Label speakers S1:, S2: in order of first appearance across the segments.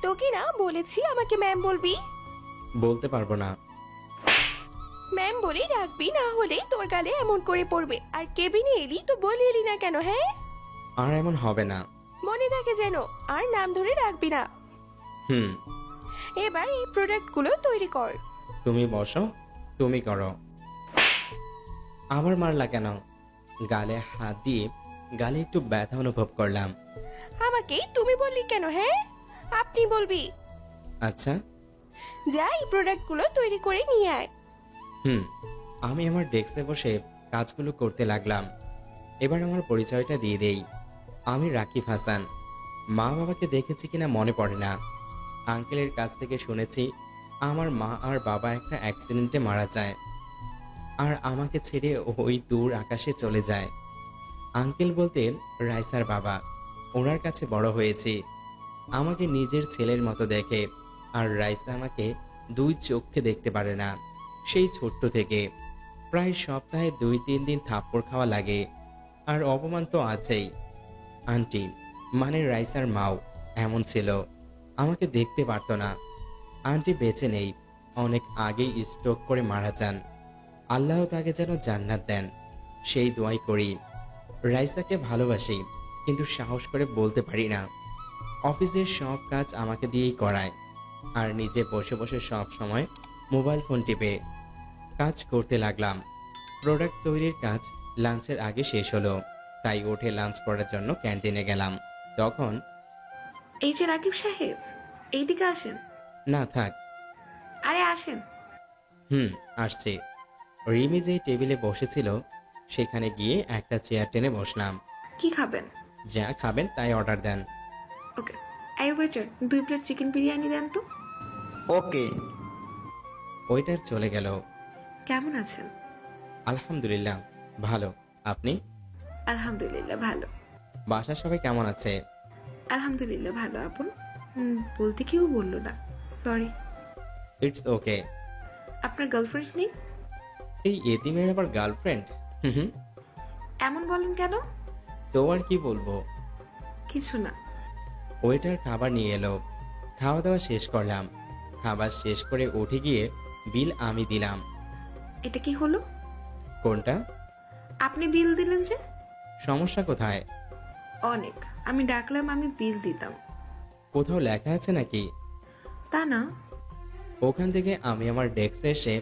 S1: তোকে না বলেছি আমাকে ম্যাম বলবি।
S2: বলতে পারবো না।
S1: ম্যাম বলে ডাকবি, না হলে তোর গালে এমন করে পড়বে। আর কেবিনে এলি তো বলে এলি না কেন? হ্যাঁ,
S2: আর এমন হবে না।
S1: মনে থাকে যেন, আর নাম ধরে ডাকবি না।
S2: হুম।
S1: এবার এই প্রোডাক্টগুলো তৈরি কর।
S2: তুমি বসো, তুমি করো। আবার মারলা কেন? গালে হাত দিয়ে গালে একটু ব্যথা অনুভব করলাম।
S1: আমাকে তুমি বললি কেন? হ্যাঁ, আপনি বলবি।
S2: আচ্ছা।
S1: যা এই প্রোডাক্টগুলো তৈরি করে নিয়ে আয়।
S2: হুম। আমি আমার ডেস্কে বসে কাজগুলো করতে লাগলাম। এবার আমার পরিচয়টা দিয়ে দেই। আমি রাকিব হাসান। মা বাবাকে দেখেছি কিনা মনে পড়ে না। আঙ্কেলের কাছ থেকে শুনেছি আমার মা আর বাবা একটা অ্যাক্সিডেন্টে মারা যায়, আর আমাকে ছেড়ে ওই দূর আকাশে চলে যায়। আঙ্কেল বলতেন রাইসার বাবা। ওনার কাছে বড় হয়েছি। আমাকে নিজের ছেলের মতো দেখে, আর রাইসা আমাকে দুই চোখে দেখতে পারে না। সেই ছোট্ট থেকে প্রায় সপ্তাহে 2-3 দিন থাপ্পড় খাওয়া লাগে, আর অপমান তো আছেই। আন্টি মানে রাইসার মাও এমন ছিল, আমাকে দেখতে পারতো না। আন্টি বেঁচে নেই, অনেক আগেই স্ট্রোক করে মারা যান। আল্লাহ তাকে যেন জান্নাত দেন, সেই দোয়াই করি। রাইসাকে ভালোবাসি, কিন্তু সাহস করে বলতে পারি না। অফিসের সব কাজ আমাকে দিয়েই করায়, আর নিজে বসে বসে সব সময় মোবাইল ফোন টিপে কাজ করতে লাগলাম। প্রোডাক্ট তৈরির কাজ লাঞ্চের আগে শেষ হলো, তাই উঠে লাঞ্চ করার জন্য ক্যান্টিনে গেলাম। তখন
S3: এই যে রাকিব সাহেব, এইদিকে আসেন।
S2: না থাক।
S3: আরে আসেন।
S2: আসছি। রিমি যেই টেবিলে বসেছিল সেখানে গিয়ে একটা চেয়ার টেনে বসলাম।
S3: কি খাবেন?
S2: যা খাবেন তাই অর্ডার দেন।
S3: ওকে। এই ওয়েটার, 2 প্লেট চিকেন বিরিয়ানি দেন তো।
S4: ওকে।
S2: ওয়েটার চলে গেল।
S3: কেমন আছেন?
S2: আলহামদুলিল্লাহ ভালো। আপনি?
S3: আলহামদুলিল্লাহ ভালো।
S2: বাসার সবাই কেমন আছে?
S3: আলহামদুলিল্লাহ ভালো। আপন বলতে কেউ বললো না, সরি।
S2: It's okay.
S3: আপনার গার্লফ্রেন্ড নেই?
S2: এই এতিমের আবার গার্লফ্রেন্ড? হুম।
S3: এমন বলেন কেন?
S2: তো আর কি বলবো।
S3: কিছু না।
S2: ওয়েটার খাবার নিয়ে এলো। খাওয়া দাওয়া শেষ করলাম। খাবার শেষ করে উঠে গিয়ে বিল আমি দিলাম।
S3: এটা কি হলো?
S2: কোনটা?
S3: আপনি বিল দিলেন যে?
S2: সমস্যা কোথায়?
S3: অনেক। আমি ডাকলাম, আমি বিল দিতাম।
S2: কোথাও লেখা আছে নাকি?
S3: তা না।
S2: ওখান থেকে আমি আমার ডেস্কে এসে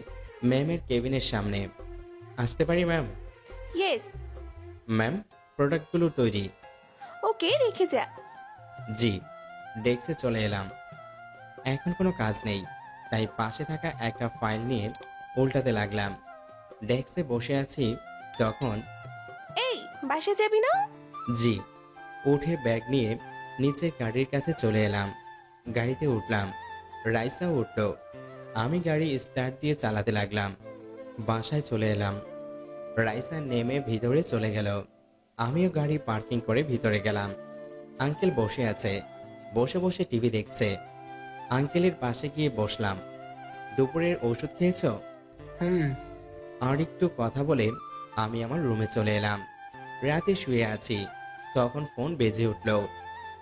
S2: ম্যামের কেবিনের সামনে। আসতে পারি ম্যাম?
S1: ইয়েস।
S2: ম্যাম, প্রোডাক্টগুলো তৈরি।
S1: ওকে, রেখে যা।
S2: জি। ডেস্কে চলে এলাম। এখন কোনো কাজ নেই, তাই পাশে থাকা একটা ফাইল নিয়ে উল্টাতে লাগলাম। ডেস্কে বসে আছি তখন
S1: এই, বাসে যাবি না?
S2: জি। উঠে ব্যাগ নিয়ে নিচে গাড়ির কাছে চলে এলাম। গাড়িতে উঠলাম। রাইসা উঠল। আমি গাড়ি স্টার্ট দিয়ে চালাতে লাগলাম। বাসায় চলে এলাম। রাইসা নেমে ভিতরে চলে গেল। আমিও গাড়ি পার্কিং করে ভিতরে গেলাম। আঙ্কেল বসে আছে, বসে বসে টিভি দেখছে। আঙ্কেলের পাশে গিয়ে বসলাম। দুপুরের ওষুধ খেয়েছো? আর একটু কথা বলে আমি আমার রুমে চলে এলাম। রাতে শুয়ে আছি, তখন ফোন বেজে উঠল।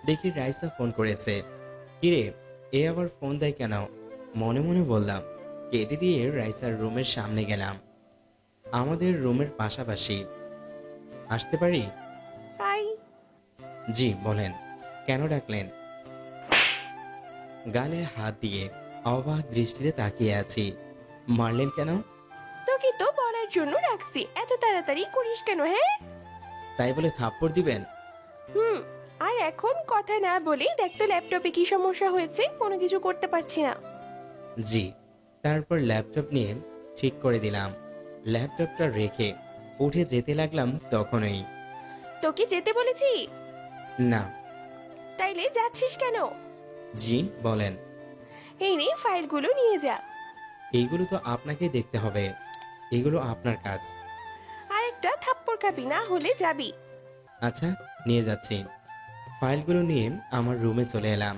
S2: দেখি রাইসা ফোন করেছে। কিরে, এ আবার ফোন দেয় কেন? মনে মনে বললাম। কেটে দিয়ে রাইসার রুমের সামনে গেলাম। আমাদের রুমের পাশাপাশি। আসতে পারি?
S1: আই।
S2: জি বলেন, কেন ডাকলেন? গালে হাত দিয়ে অবাক দৃষ্টিতে তাকিয়ে আছি। মারলেন কেন?
S1: তোকে তো বলার জন্য রাখছি, এত তাড়াতাড়ি করিস কেন? হ্যাঁ,
S2: তাই বলে থাপ্পড় দিবেন?
S1: আর এখন কথা না বলে দেখ তো ল্যাপটপে কি সমস্যা হয়েছে, কোনো কিছু করতে পারছি না।
S2: জি। তারপর ল্যাপটপ নিয়ে ঠিক করে দিলাম। ল্যাপটপটা রেখে উঠে যেতে লাগলাম তখনই।
S1: তোকে যেতে বলেছি?
S2: না।
S1: তাইলে যাচ্ছিস কেন?
S2: জি বলেন।
S1: এই নে, ফাইলগুলো নিয়ে যা।
S2: এইগুলো তো আপনাকেই দেখতে হবে, এগুলো আপনার কাজ।
S1: আরেকটা থাপ্পড় খাবি, না হলে যাবি।
S2: আচ্ছা, নিয়ে যাচ্ছি। ফাইলগুলো নিয়ে আমার রুমে চলে এলাম।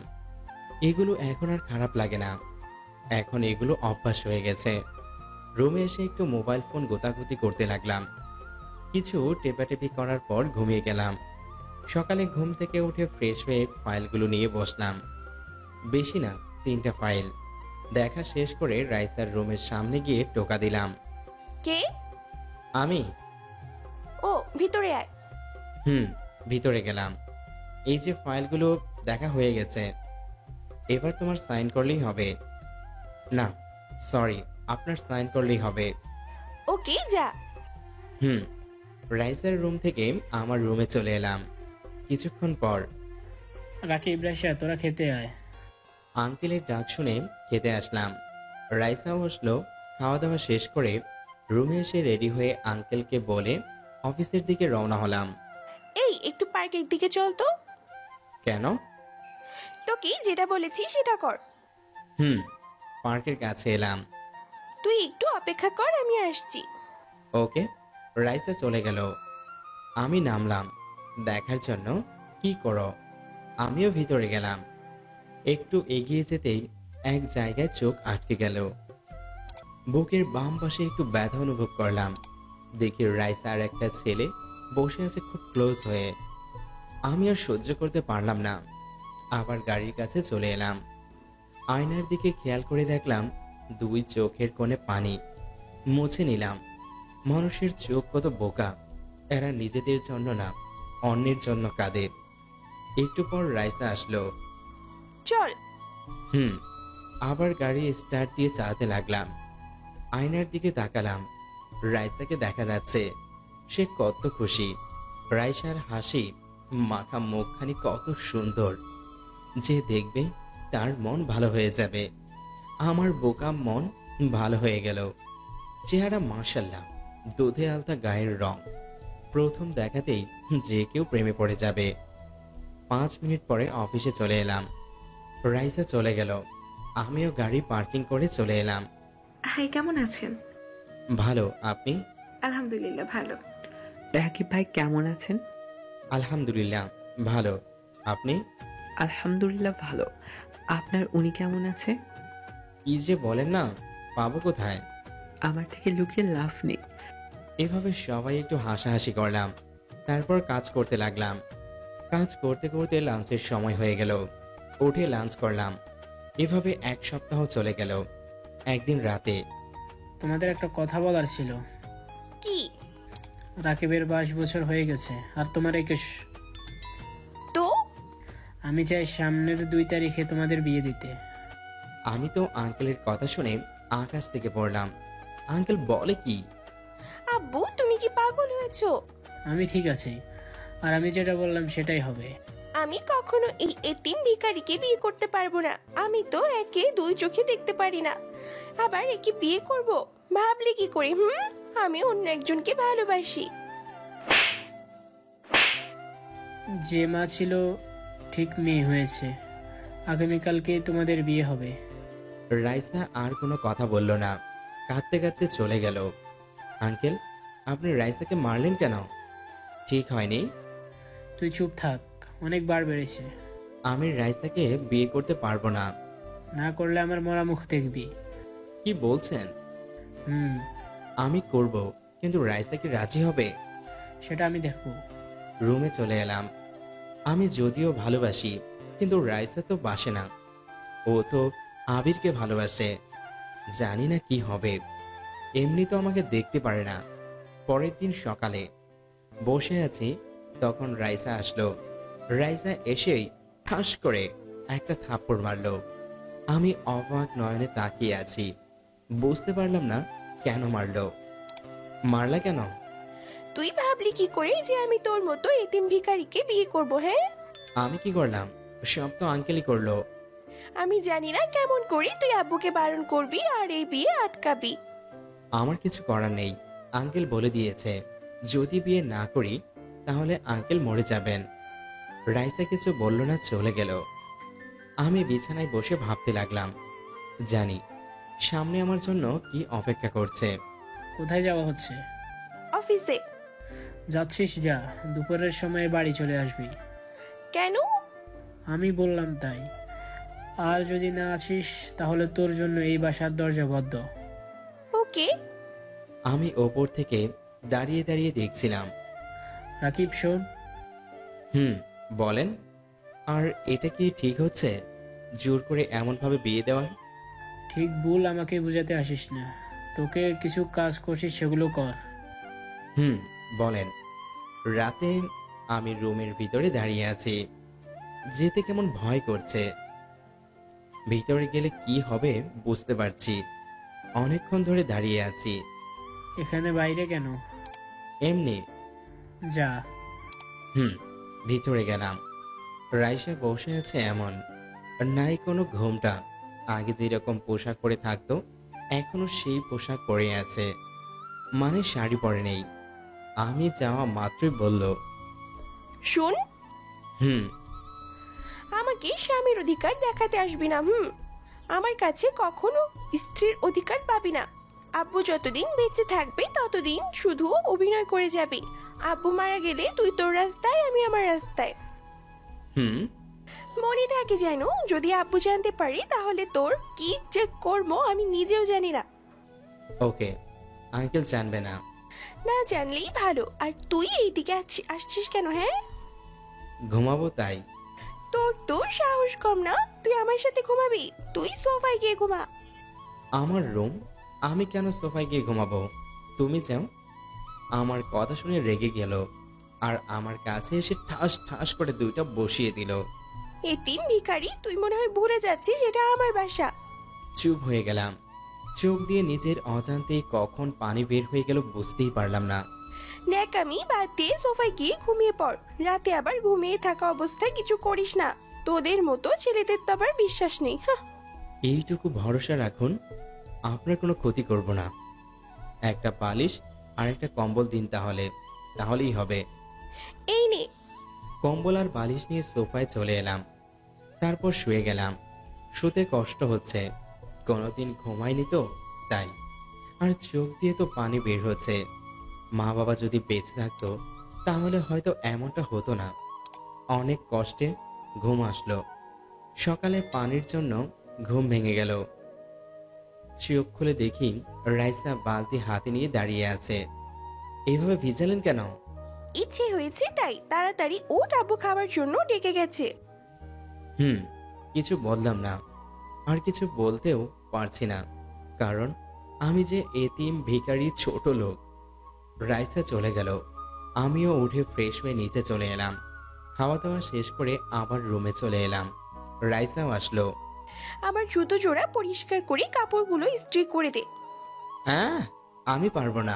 S2: এগুলো এখন আর খারাপ লাগে না, এখন এগুলো অভ্যাস হয়ে গেছে। রুমে এসে একটু মোবাইল ফোন গোতাগুতি করতে লাগলাম। কিছু টেপাটেপি করার পর ঘুমিয়ে গেলাম। সকালে ঘুম থেকে উঠে ফ্রেশ হয়ে ফাইলগুলো নিয়ে বসলাম। বেশি না, 3টা ফাইল। দেখা শেষ করে রাইসার রুমের সামনে গিয়ে টোকা দিলাম।
S1: কে?
S2: আমি।
S1: ও, ভিতরে আয়।
S2: ভিতরে গেলাম। এই যে ফাইলগুলো দেখা হয়ে গেছে, এবার তোমার সাইন করলেই হবে। না, সরি, আপনার সাইন করলেই হবে।
S1: ওকে, যা।
S2: হুম। রাইসার রুম থেকে আমার রুমে চলে এলাম। কিছুক্ষণ পর
S4: রাকিব, রাইসা, তোরা খেতে আয়।
S2: আঙ্কেলের ডাক শুনে খেতে আসলাম। রাইসাও আসলো। খাওয়া দাওয়া শেষ করে রুমে এসে রেডি হয়ে আঙ্কেলকে বলে অফিসের দিকে রওনা হলাম।
S1: এই, একটু পার্কের দিকে চল তো।
S2: কেন?
S1: তোকে যেটা বলেছি সেটা কর।
S2: পার্কের কাছে এলাম।
S1: তুই একটু অপেক্ষা কর, আমি আসছি।
S2: ওকে। রাইসা চলে গেল। আমি নামলাম দেখার জন্য কি করো। আমিও ভিতরে গেলাম। একটু এগিয়ে যেতেই এক জায়গায় চোখ আটকে গেল। বুকের বাম পাশে একটু ব্যথা অনুভব করলাম। দেখি রাইসা আর একটা ছেলে বসে আছে খুব ক্লোজ হয়ে। আমি আর সহ্য করতে পারলাম না, আবার গাড়ির কাছে চলে এলাম। আয়নার দিকে খেয়াল করে দেখলাম দুই চোখের কোণে পানি। মুছে নিলাম। মানুষের চোখ কত বোকা, এরা নিজেদের জন্য না, অন্যের জন্য কাঁদে। একটু পর রাইসা আসলো।
S1: চল।
S2: আবার গাড়ি স্টার্ট দিয়ে চালাতে লাগলাম। আয়নার দিকে তাকালাম। রাইসাকে দেখা যাচ্ছে, সে কত খুশি। রাইসার হাসি মাখা মুখখানি কত সুন্দর, যে দেখবে তার মন ভালো হয়ে যাবে। আমার বোকা মন ভালো হয়ে গেল। চেহারা মাশাআল্লাহ, দুধে আলতা গায়ের রং। প্রথম দেখাতেই যে কেউ প্রেমে পড়ে যাবে। 5 মিনিট পরে অফিসে চলে এলাম। রাইসা চলে গেল। আমিও গাড়ি পার্কিং করে চলে এলাম।
S3: হাই, কেমন আছেন?
S2: ভালো, আপনি?
S3: আলহামদুলিল্লাহ ভালো।
S5: রাকিব ভাই কেমন আছেন?
S2: আলহামদুলিল্লাহ ভালো, আপনি?
S5: আলহামদুলিল্লাহ ভালো। আপনার উনি কেমন আছে?
S2: কি যে বলেন না, পাবো কোথায়?
S5: আমার থেকে লুকিয়ে লাভ নেই।
S2: এভাবে সবাই একটু হাসাহাসি করলাম। তারপর কাজ করতে লাগলাম। কাজ করতে করতে লাঞ্চের সময় হয়ে গেল। উঠে লাঞ্চ করলাম। এভাবে 1 সপ্তাহ চলে গেল। একদিন রাতে
S4: তোমাদের একটা কথা বলার ছিল।
S1: কি?
S4: রাকিবের 22 বছর হয়ে গেছে, আর তোমার 21।
S1: তো
S4: আমি চাই সামনের 2 তারিখে তোমাদের বিয়ে দিতে।
S2: আমি তো আঙ্কেলের কথা শুনে আকাশ থেকে পড়লাম। আঙ্কেল বলে কি?
S1: আব্বু, তুমি কি পাগল হয়েছো?
S4: আমি ঠিক আছি, আর আমি যেটা বললাম সেটাই হবে।
S1: আমি কখনো এই এতিম ভিখারিকে বিয়ে করতে পারবো না। আমি তো একে 2 চোখে দেখতে পারি না, আবার একে বিয়ে করব? ভাবলে কি করে? আমি অন্য একজনকে ভালোবাসি।
S4: যে মা ছিল ঠিক মেয়ে হয়েছে। আগামীকালকে তোমাদের বিয়ে হবে।
S2: রাইসা আর কোনো কথা বলল না, কাঁদতে কাঁদতে চলে গেল। আঙ্কেল, আপনি রাইসাকে মারলেন কেন? ঠিক হয়নি।
S4: তুই চুপ থাক, অনেকবার বেড়েছে।
S2: আমি রাইসাকে বিয়ে করতে পারবো না।
S4: না করলে আমার মরা মুখ দেখবি।
S2: কি বলছেন?
S4: হুম,
S2: আমি করব, কিন্তু রাইসা কি রাজি হবে?
S4: সেটা আমি দেখবো।
S2: রুমে চলে এলাম। আমি যদিও ভালোবাসি, কিন্তু রাইসা তো বাসে না। ও তো আবিরকে ভালোবাসে। জানি না কি হবে। এমনি তো আমাকে দেখতে পারে না। পরের দিন সকালে বসে আছি, তখন রাইসা আসলো। রাইসা এসেই ঠাস করে একটা থাপ্পড় মারলো। আমি অবাক নয়নে তাকিয়ে আছি। বুঝতে পারলাম না কেন মারলো। মারলা কেন?
S1: তুই ভাবলি কি করে যে আমি তোর মতো এতিম ভিখারিকে বিয়ে করব? হ্যাঁ,
S2: আমি কি করলাম? সব তো আঙ্কেলই করলো।
S1: আমি জানি না কেমন করে তুই আব্বুকে বারণ করবি আর এই বিয়ে আটকাবি।
S2: আমার কিছু করার নেই। আঙ্কেল বলে দিয়েছে যদি বিয়ে না করি তাহলে আঙ্কেল মরে যাবেন। রাইসা কিছু বলল না, চলে গেল। আমি বিছানায় বসে ভাবতে লাগলাম, জানি সামনে আমার জন্য কি অপেক্ষা করছে।
S4: কোথায় যাওয়া হচ্ছে?
S1: অফিসে।
S4: যাচ্ছিস যা, দুপুরের সময় বাড়ি চলে আসবি।
S1: কেন?
S4: আমি বললাম তাই। আর যদি না আসিস তাহলে তোর জন্য এই বাসার দরজা বদ্ধ।
S1: ওকে।
S2: আমি ওপর থেকে দাঁড়িয়ে দাঁড়িয়ে দেখছিলাম।
S4: রাকিব শোন,
S2: বলেন। আর এটা কি ঠিক হচ্ছে? জোর করে এমনভাবে বিয়ে দেওয়ার?
S4: ঠিক ভুল আমাকে বোঝাতে আসিস না। তোকে কিছু কাজ করছিস সেগুলো কর।
S2: হুম, বলেন। রাতে আমি রুমের ভিতরে দাঁড়িয়ে আছি, যেতে কেমন ভয় করছে। ভিতরে গেলে কি হবে বুঝতে পারছি। অনেকক্ষণ ধরে দাঁড়িয়ে আছি।
S4: এখানে বাইরে কেন?
S2: এমনি।
S4: যা।
S2: হুম, ভিতরে গেলাম। রাইসা বসে আছে এমন, নাই কোনো ঘোমটা। আগে যেরকম পোশাক পরে থাকতো এখনো সেই পোশাক পরে আছে, মানে শাড়ি পরে নেই। আমি যাওয়া মাত্রই বলল,
S1: শোন,
S2: হুম।
S1: আমাকে স্বামীর অধিকার দেখাতে আসবি না। আমার কাছে কখনো স্ত্রীর অধিকার পাবি না। আব্বু যতদিন বেঁচে থাকবে ততদিন শুধু অভিনয় করে যাবি। আব্বু মারা গেলে তুই তোর রাস্তায়, আমি আমার রাস্তায়।
S2: হুম।
S1: মনে থাকে যেন, যদি আব্বু জানতে পারি তাহলে তোর কি যে করবো আমি নিজেও জানি না।
S2: ওকে, আঙ্কেল জানবে না।
S1: না জানলেই ভালো। আর তুই এইদিকে আসছিস কেন? হ্যাঁ,
S2: ঘুমাবো তাই।
S1: তোর তো সাহস কম না, তুই আমার সাথে ঘুমাবি? তুই সোফায় গিয়ে ঘুমা।
S2: আমার রুম, আমি কেন সোফায় গিয়ে ঘুমাবো? তুমি যাও। আমার কথা শুনে রেগে গেল আর আমার কাছে এসে ঠাস ঠাস করে দুইটা বসিয়ে দিল।
S1: এতিম ভিখারি, তুই মনে হয় ভুলে যাচ্ছিস এটা আমার বাসা।
S2: চুপ হয়ে গেলাম। চোখ দিয়ে নিজের অজান্তেই কখন পানি বের হয়ে গেল বুঝতেই পারলাম না।
S1: ন্যাকামি বাদ দিয়ে সোফায় গিয়ে ঘুমিয়ে পড়। রাতে আবার ঘুমিয়ে থাকা অবস্থায় কিছু করিস না। তোদের মতো ছেলেদের তো আবার বিশ্বাস নেই। হাহ।
S2: এইটুকু ভরসা রাখুন, আপনার কোনো ক্ষতি করব না। একটা বালিশ আর একটা কম্বল দিন, তাহলেই হবে।
S1: এই নে।
S2: কম্বল আর বালিশ নিয়ে সোফায় চলে এলাম। তারপর শুয়ে গেলাম। শুতে কষ্ট হচ্ছে, কোনোদিন ঘুমাইনি তো তাই। আর চোখ দিয়ে তো পানি বের হচ্ছে। মা বাবা যদি বেঁচে থাকতো তাহলে হয়তো এমনটা হতো না। অনেক কষ্টে ঘুম আসলো। সকালে পানির জন্য ঘুম ভেঙে গেল। চোখ খুলে দেখি রাইসা বালতি হাতে নিয়ে দাঁড়িয়ে আছে। এইভাবে ভিজালেন কেন?
S1: ইচ্ছে হয়েছে তাই। তাড়াতাড়ি ওঠ, আব্বু খাবার জন্য ডেকে গেছে।
S2: হুম, কিছু বললাম না, আর কিছু বলতেও পারছি না, কারণ আমি যে এতিম ভিখারি ছোট লোক। রাইসা চলে গেল, আমিও উঠে ফ্রেশ হয়ে নিচে চলে এলাম। খাওয়া দাওয়া শেষ করে আবার রুমে চলে এলাম। রাইসাও আসলো।
S1: আমার জুতো জোড়া পরিষ্কার করে কাপড়গুলো ইস্ত্রি করে দে।
S2: হ্যাঁ, আমি পারবো না,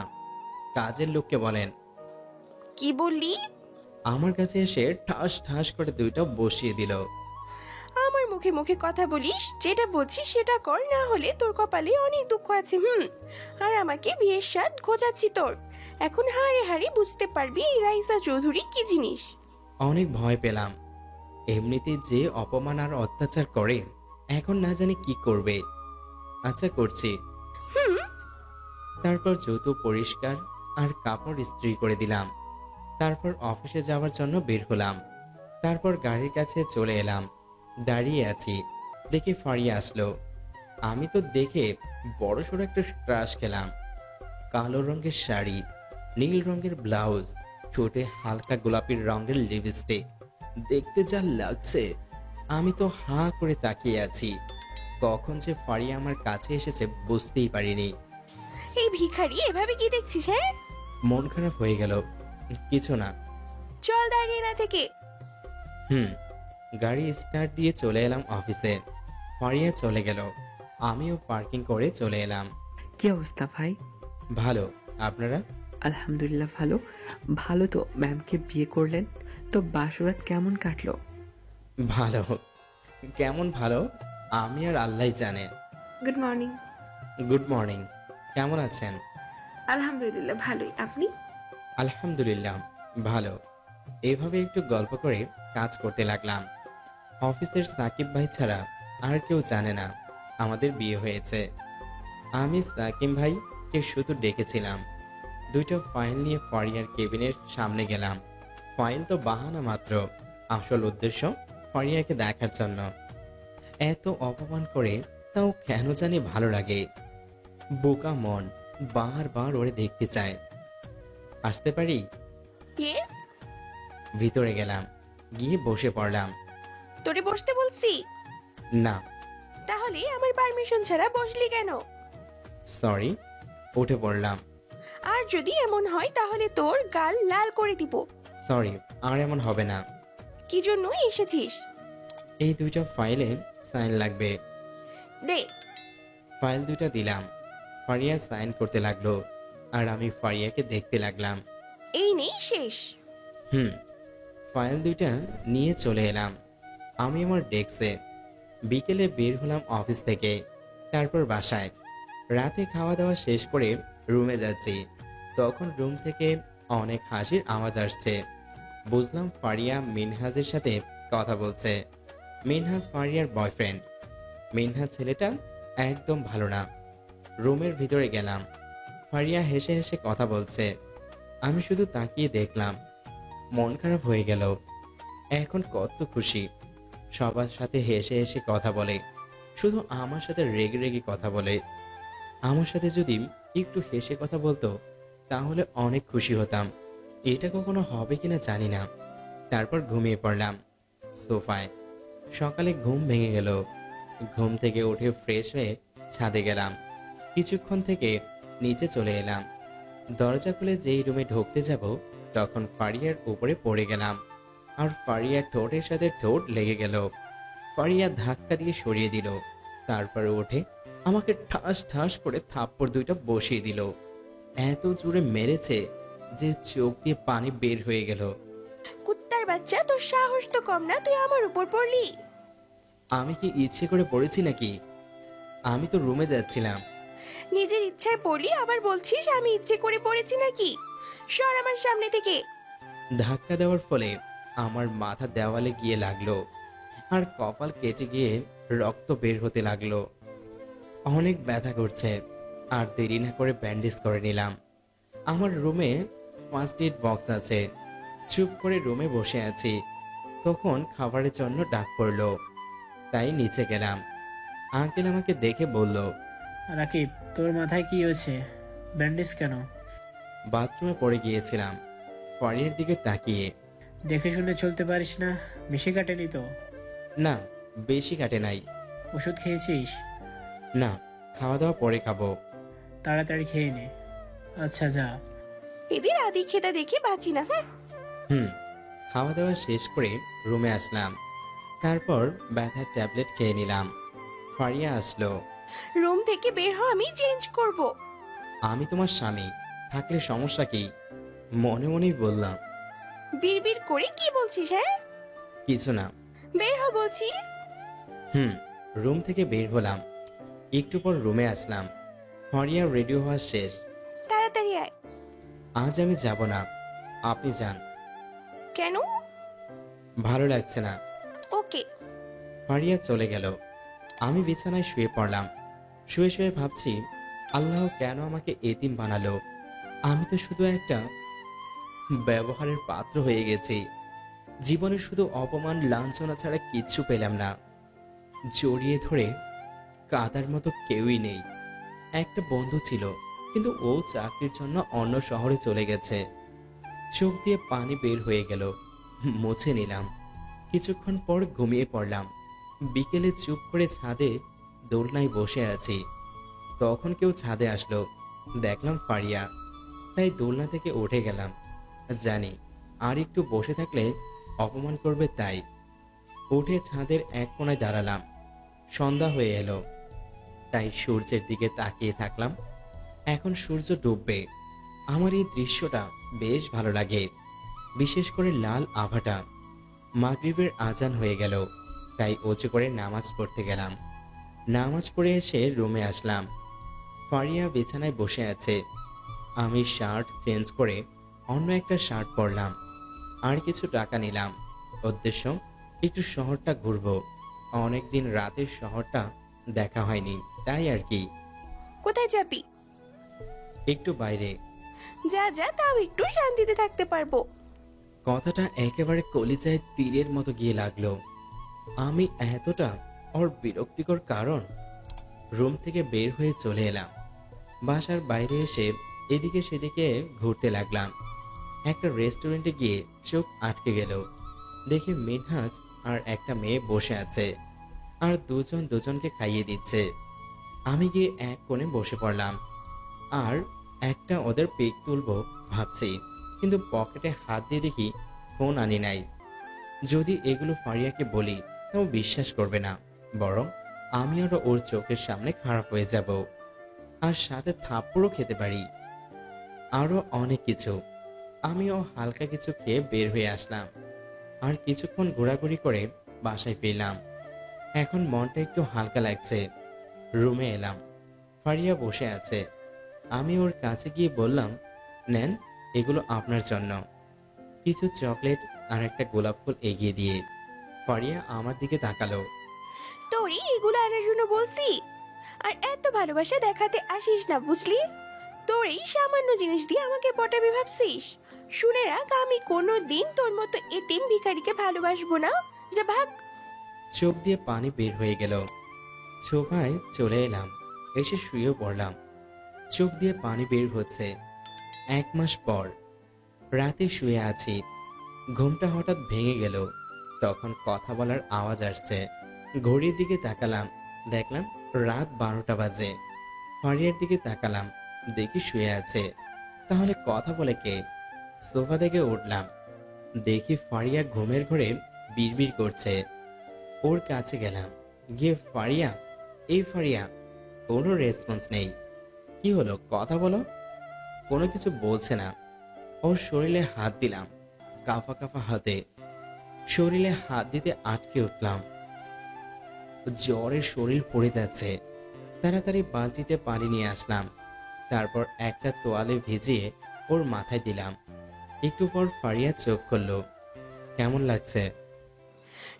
S2: কাজের লোককে বলেন।
S1: কি বললি?
S2: আমার কাছে এসে ঠাস ঠাস করে দুইটা বসিয়ে দিল।
S1: আমার মুখে মুখে কথা বলিস, যেটা বলছিস সেটা কর, না হলে তোর কপালে অনেক দুঃখ আছে। আর আমাকে বিয়ের স্বাদ খোঁজাচ্ছি তোর। এখন হাড়ে হাড়ে বুঝতে পারবি এই রাইসা চৌধুরী কি জিনিস।
S2: অনেক ভয় পেলাম। এমনিতে যে অপমান আর অত্যাচার করে, এখন না জানি কি করবে। আচ্ছা, করছি। তারপর জুতো পরিষ্কার আর কাপড় ইস্ত্রি করে দিলাম। তারপর অফিসে যাওয়ার জন্য বের হলাম। তারপর গাড়ির কাছে চলে এলাম। দাঁড়িয়ে আছি, দেখি ফারিয়া আসলো। আমি তো দেখে বড়সড় একটা ক্রাশ খেলাম। কালো রঙের শাড়ি, নীল রঙের ব্লাউজ, ঠোঁটে হালকা গোলাপি রঙের লিপস্টিক, দেখতে যা লাগছে। আমি তো হাঁ করে তাকিয়ে আছি। কখন যে ফারিয়া আমার কাছে এসেছে বুঝতেই পারিনি।
S1: এই ভিখারি, এভাবে কি দেখছিস? হ্যাঁ,
S2: মন খারাপ হয়ে গেল। কিছু না।
S1: চল দাঁড়িয়ে না থেকে।
S2: গাড়ি স্টার্ট দিয়ে চলে এলাম অফিসে। ফারিয়া চলে গেল, আমিও পার্কিং করে চলে এলাম।
S5: কি অবস্থা ভাই?
S2: ভালো, আপনারা?
S5: আলহামদুলিল্লাহ ভালো। ভালো তো, ম্যামকে বিয়ে করলেন তো বাসরাত কেমন কাটলো?
S2: ভালো। কেমন ভালো আমি আর আল্লাহ জানে।
S3: Good morning.
S2: Good morning. কেমন আছেন?
S3: আলহামদুলিল্লাহ ভালোই, আপনি?
S2: আলহামদুলিল্লাহ ভালো। এভাবে একটু গল্প করে কাজ করতে লাগলাম। অফিসের সাকিব ভাই ছাড়া আর কেউ জানে না আমাদের বিয়ে হয়েছে। আমি সাকিব ভাইকে শুধু ডেকেছিলাম। দুইটা ফাইল নিয়ে ফারিয়ার কেবিনের সামনে গেলাম। ফাইল তো বাহানা মাত্র, আসল উদ্দেশ্য ফারিয়াকে দেখার জন্য। এত অপমান করে তাও কেন জানি ভালো লাগে। বোকা মন বারবার ওরে দেখতে চায়। আসতে পারি?
S1: ইয়েস।
S2: ভিতরে গেলাম, গিয়ে বসে পড়লাম।
S1: তোরে বসতে বলছি।
S2: না।
S1: তাহলে আমার পারমিশন ছাড়া বসলি কেন?
S2: সরি, উঠে পড়লাম।
S1: আর যদি এমন হয় তাহলে তোর গাল লাল করে দিব।
S2: সরি, আর এমন হবে না।
S1: কি জন্য এসেছিস?
S2: এই দুইটা ফাইলে সাইন লাগবে।
S1: দে।
S2: ফাইল দুইটা দিলাম। ফারিয়া সাইন করতে লাগলো আর আমি ফারিয়াকে দেখতে লাগলাম।
S1: এই নেই শেষ।
S2: ফাইল দুইটা নিয়ে চলে এলাম আমি আমার ডেস্কে। বিকেলে বের হলাম অফিস থেকে, তারপর বাসায়। রাতে খাওয়া দাওয়া শেষ করে রুমে যাচ্ছি, তখন রুম থেকে অনেক হাসির আওয়াজ আসছে। বুঝলাম ফারিয়া মিনহাজের সাথে কথা বলছে। মিনহাজ ফারিয়ার বয়ফ্রেন্ড। মিনহাজ ছেলেটা একদম ভালো না। রুমের ভিতরে গেলাম, ফারিয়া হেসে হেসে কথা বলছে। আমি শুধু তাকিয়ে দেখলাম, মন খারাপ হয়ে গেল। এখন কত খুশি, সবার সাথে হেসে হেসে কথা বলে, শুধু আমার সাথে রেগে রেগে কথা বলে। আমার সাথে যদি একটু হেসে কথা বলতো তাহলে অনেক খুশি হতাম। এটা কখনো হবে কিনা জানি না। তারপর ঘুমিয়ে পড়লাম সোফায়। সকালে ঘুম ভেঙে গেল। ঘুম থেকে উঠে ফ্রেশ হয়ে ছাদে গেলাম। কিছুক্ষণ থেকে নিচে চলে এলাম। দরজা খুলে যেই রুমে ঢুকতে যাব তখন ফারিয়ার উপরে পড়ে গেলাম আর ফারিয়ার ঠোঁটের সাথে ঠোঁট লেগে গেল। ফারিয়া ধাক্কা দিয়ে সরিয়ে দিল, তারপরে উঠে আমাকে ঠাস ঠাস করে থাপ্পড় দুইটা বসিয়ে দিল। এত জোরে মেরেছে যে চোখ দিয়ে পানি বের হয়ে গেল।
S1: কুত্তার বাচ্চা, তোর সাহস তো কম না, তুই আমার উপর পড়লি।
S2: আমি কি ইচ্ছে করে পড়েছি নাকি? আমি তো রুমে যাচ্ছিলাম।
S1: নিজের ইচ্ছায় পড়লি, আবার বলছিস আমি ইচ্ছে করে পড়েছি নাকি? সর আমার সামনে থেকে।
S2: ধাক্কা দেওয়ার ফলে আমার মাথা দেওয়ালে গিয়ে লাগলো আর কপাল কেটে গিয়ে রক্ত বের হতে লাগলো। অনেক ব্যথা করছে আর দেরি না করে ব্যান্ডেজ করে নিলাম। আমার রুমে ফার্স্ট এড বক্স আছে। চুপ করে রুমে বসে আছি, তখন খাবারের জন্য ডাক পড়লো, তাই নিচে গেলাম। আঙ্কেল আমাকে দেখে বলল,
S4: রাকিব, তোর মাথায় কি হয়েছে? ব্যান্ডেজ কেন?
S2: বাথরুমে পড়ে গিয়েছিলাম। ফারিয়ার দিকে তাকিয়ে,
S4: দেখে শুনে চলতে পারিস না? বেশি কাটেনি তো?
S2: না, বেশি কাটে নাই।
S4: ওষুধ খেয়েছিস?
S2: না, খাওয়া দাওয়া পরে খাবো।
S4: তাড়াতাড়ি খেয়ে নে। আচ্ছা যা।
S1: এদের আদি খেতা দেখে বাঁচি না।
S2: খাওয়া দাওয়া শেষ করে রুমে আসলাম। তারপর ব্যথার ট্যাবলেট খেয়ে নিলাম। ফারিয়া আসলো।
S1: রুম থেকে বের হ, আমি চেঞ্জ করব।
S2: আমি তোমার স্বামী, থাকলে সমস্যা কি? মনে মনেই বললাম।
S1: বিড়বিড় করে কি বলছিস? হ্যাঁ,
S2: কিছু না।
S1: বের হ বলছি।
S2: রুম থেকে বের হলাম। একটু পর রুমে আসলাম। ফারিয়া রেডি হওয়া শেষ।
S1: তাড়াতাড়ি আয়।
S2: আজ আমি যাব না, আপনি যান।
S1: কেন?
S2: ভালো লাগছে না।
S1: ওকে।
S2: ফারিয়া চলে গেল। আমি বিছানায় শুয়ে পড়লাম। শুয়ে শুয়ে ভাবছি, আল্লাহ কেন আমাকে এতিম বানালো? আমি তো শুধু একটা ব্যবহারের পাত্র হয়ে গেছি। জীবনে শুধু অপমান লাঞ্ছনা ছাড়া কিচ্ছু পেলাম না। জড়িয়ে ধরে কাদার মতো কেউই নেই। একটা বন্ধু ছিল, কিন্তু ও চাকরির জন্য অন্য শহরে চলে গেছে। চোখ দিয়ে পানি বের হয়ে গেল, মুছে নিলাম। কিছুক্ষণ পর ঘুমিয়ে পড়লাম। বিকেলে চুপ করে ছাদে দোলনায় বসে আছি, তখন কেউ ছাদে আসলো। দেখলাম ফারিয়া, তাই দোলনা থেকে উঠে গেলাম। জানি আর একটু বসে থাকলে অপমান করবে, তাই উঠে ছাদের এক কোণায় দাঁড়ালাম। সন্ধ্যা হয়ে এলো, তাই সূর্যের দিকে তাকিয়ে থাকলাম। এখন সূর্য ডুববে। আমার এই দৃশ্যটা বেশ ভালো লাগে, বিশেষ করে লাল আভাটা। মাগরিবের আজান হয়ে গেল, তাই অজু করে নামাজ পড়তে গেলাম। নামাজ পড়ে এসে রুমে আসলাম। ফারিয়া বিছানায় বসে আছে। আমি শার্ট চেঞ্জ করে অন্য একটা শার্ট পরলাম আর কিছু টাকা নিলাম। উদ্দেশ্য একটু শহরটা ঘুরবো। অনেকদিন রাতের শহরটা দেখা হয়নি, তাই আর কি।
S1: কোথায় যাবি?
S2: একটু বাইরে।
S1: যা যা, তাও একটু শান্তিতে থাকতে পারবো।
S2: কথাটা একেবারে কলিজায় তীরের মতো গিয়ে লাগলো। আমি এতটা ওর বিরক্তিকর কারণ? রুম থেকে বের হয়ে চলে এলাম। বাসার বাইরে এসে এদিকে সেদিকে ঘুরতে লাগলাম। একটা রেস্টুরেন্টে গিয়ে চোখ আটকে গেল। দেখি মিনহাজ আর একটা মেয়ে বসে আছে। আর দুজন দুজনকে খাইয়ে দিচ্ছে। আমি গিয়ে এক কোণে বসে পড়লাম আর একটা ওদের পিক তুলবো ভাবছি, কিন্তু পকেটে হাত দিয়ে দেখি ফোন আনি নাই। যদি এগুলো ফারিয়াকে বলি তাও বিশ্বাস করবে না, বরং আমি আরো ওর চোখের সামনে খারাপ হয়ে যাব, আর সাথে থাপ্পড়ও খেতে পারি, আরো অনেক কিছু। আমিও হালকা কিছু খেয়ে বের হয়ে আসলাম আর কিছুক্ষণ ঘোরাঘুরি করে বাসায় ফিরলাম। এখন মনটা একটু হালকা লাগছে। রুমে এলাম, ফারিয়া বসে আছে। আমি ওর কাছে গিয়ে বললাম, নেন, এগুলো আপনার জন্য। কিছু চকলেট আর একটা গোলাপ ফুল এগিয়ে দিয়ে ফারিয়া আমার দিকে তাকালো।
S1: তোরই এগুলো আনার জন্য বলছি, আর এত ভালোবাসা দেখাতে আসিস না, বুঝলি? তোর এই সামান্য জিনিস দিয়ে আমাকে পটাবি ভাবছিস? শুনে রাখ, আমি কোনো দিন তোর মতো এতিম ভিখারিকে ভালোবাসবো না। যা ভাগ।
S2: চোখ দিয়ে পানি বের হয়ে গেল। সোফায় চলে এলাম, এসে শুয়েও পড়লাম। চোখ দিয়ে পানি বের হচ্ছে। 1 মাস পর রাতে শুয়ে আছি, ঘুমটা হঠাৎ ভেঙে গেল। তখন কথা বলার আওয়াজ আসছে। ঘড়ির দিকে তাকালাম, দেখলাম রাত 12টা বাজে। ফারিয়ার দিকে তাকালাম, দেখি শুয়ে আছে। তাহলে কথা বলে কে? সোফা থেকে উঠলাম, দেখি ফারিয়া ঘুমের ঘরে বিড়বিড় করছে। ওর কাছে গেলাম, গিয়ে ফারিয়া, এই ফারিয়া। কোনো রেসপন্স নেই। কি হলো, কথা বলো। কোনো কিছু বলছে না। ওর শরীরে হাত দিলাম, কাঁপা কাঁপা হাতে। শরীরে হাত দিতে আটকে উঠলাম, জ্বরে শরীর পড়ে যাচ্ছে। তাড়াতাড়ি বালতিতে পানি নিয়ে আসলাম, তারপর একটা তোয়ালে ভিজিয়ে ওর মাথায় দিলাম। একটু পর ফারিয়া চোখ খুলল। কেমন লাগছে?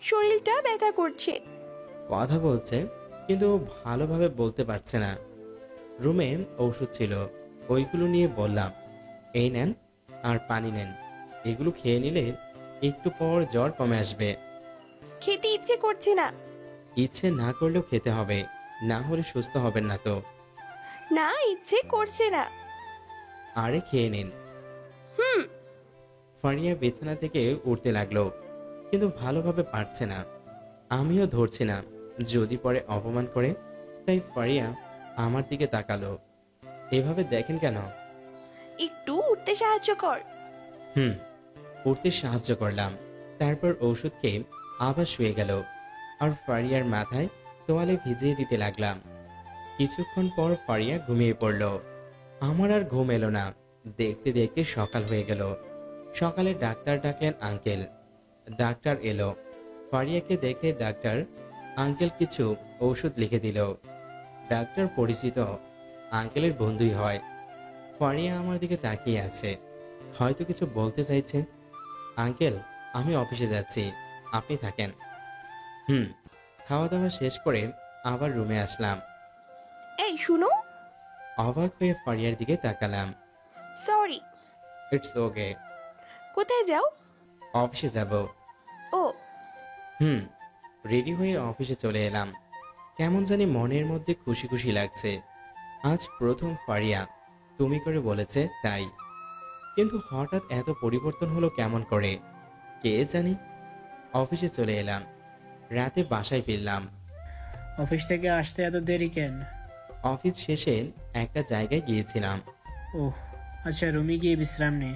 S1: শরীরটা ব্যথা করছে।
S2: কথা বলছে, কিন্তু ভালোভাবে বলতে পারছে না। রুমে ওষুধ ছিল, ওইগুলো নিয়ে বললাম, এই নেন আর পানি নেন। এগুলো খেয়ে নিলে একটু পর জ্বর কমে আসবে।
S1: খেতে ইচ্ছে করছে না।
S2: ইচ্ছে না করলেও খেতে হবে, না হলে সুস্থ হবেন না তো।
S1: না, ইচ্ছে করছে না।
S2: আরে খেয়ে নিন।
S1: হুম।
S2: ফারিয়া বিছানা থেকে উঠতে লাগলো, কিন্তু ভালোভাবে পারছে না। আমিও ধরছি না, যদি পরে অপমান করে। তাই ফারিয়া আমার দিকে তাকালো। এভাবে দেখেন কেন?
S1: একটু উঠতে সাহায্য কর।
S2: উঠতে সাহায্য করলাম। তারপর ওষুধ খেয়ে আবার শুয়ে গেল, আর ফারিয়ার মাথায় তোয়ালে ভিজিয়ে দিতে লাগলাম। কিছুক্ষণ পর ফারিয়া ঘুমিয়ে পড়ল। আমার আর ঘুম এলো না। দেখতে দেখতে সকাল হয়ে গেল। সকালে ডাক্তার ডাকলেন আঙ্কেল। ডাক্তার এলো। ফারিয়াকে দেখে ডাক্তার আঙ্কেল কিছু ওষুধ লিখে দিল। ডাক্তার পরিচিত, আঙ্কেলের বন্ধুই হয়। ফারিয়া আমার দিকে তাকিয়ে আছে, হয়তো কিছু বলতে চাইছে। আঙ্কেল, আমি অফিসে যাচ্ছি, আপনি থাকেন। খাওয়া দাওয়া শেষ করে আবার রুমে আসলাম।
S1: এই শুনো।
S2: অবাক হয়ে ফারিয়ার দিকে তাকালাম।
S1: সরি।
S2: It's okay.
S1: কোথায় যাও?
S2: অফিসে যাব।
S1: ও।
S2: রেডি হয়ে অফিসে চলে এলাম। কেমন জানি মনের মধ্যে খুশি খুশি লাগছে। আজ প্রথম ফারিয়া তুমি করে বলেছে, তাই। কিন্তু হঠাৎ এত পরিবর্তন হলো কেমন করে, কে জানি। অফিসে চলে এলাম, রাতে বাসায় ফিরলাম।
S4: অফিস থেকে আসতে এত দেরি কেন?
S2: অফিস শেষে একটা জায়গায় গিয়েছিলাম।
S4: ওহ আচ্ছা, রুমে গিয়ে বিশ্রাম নে।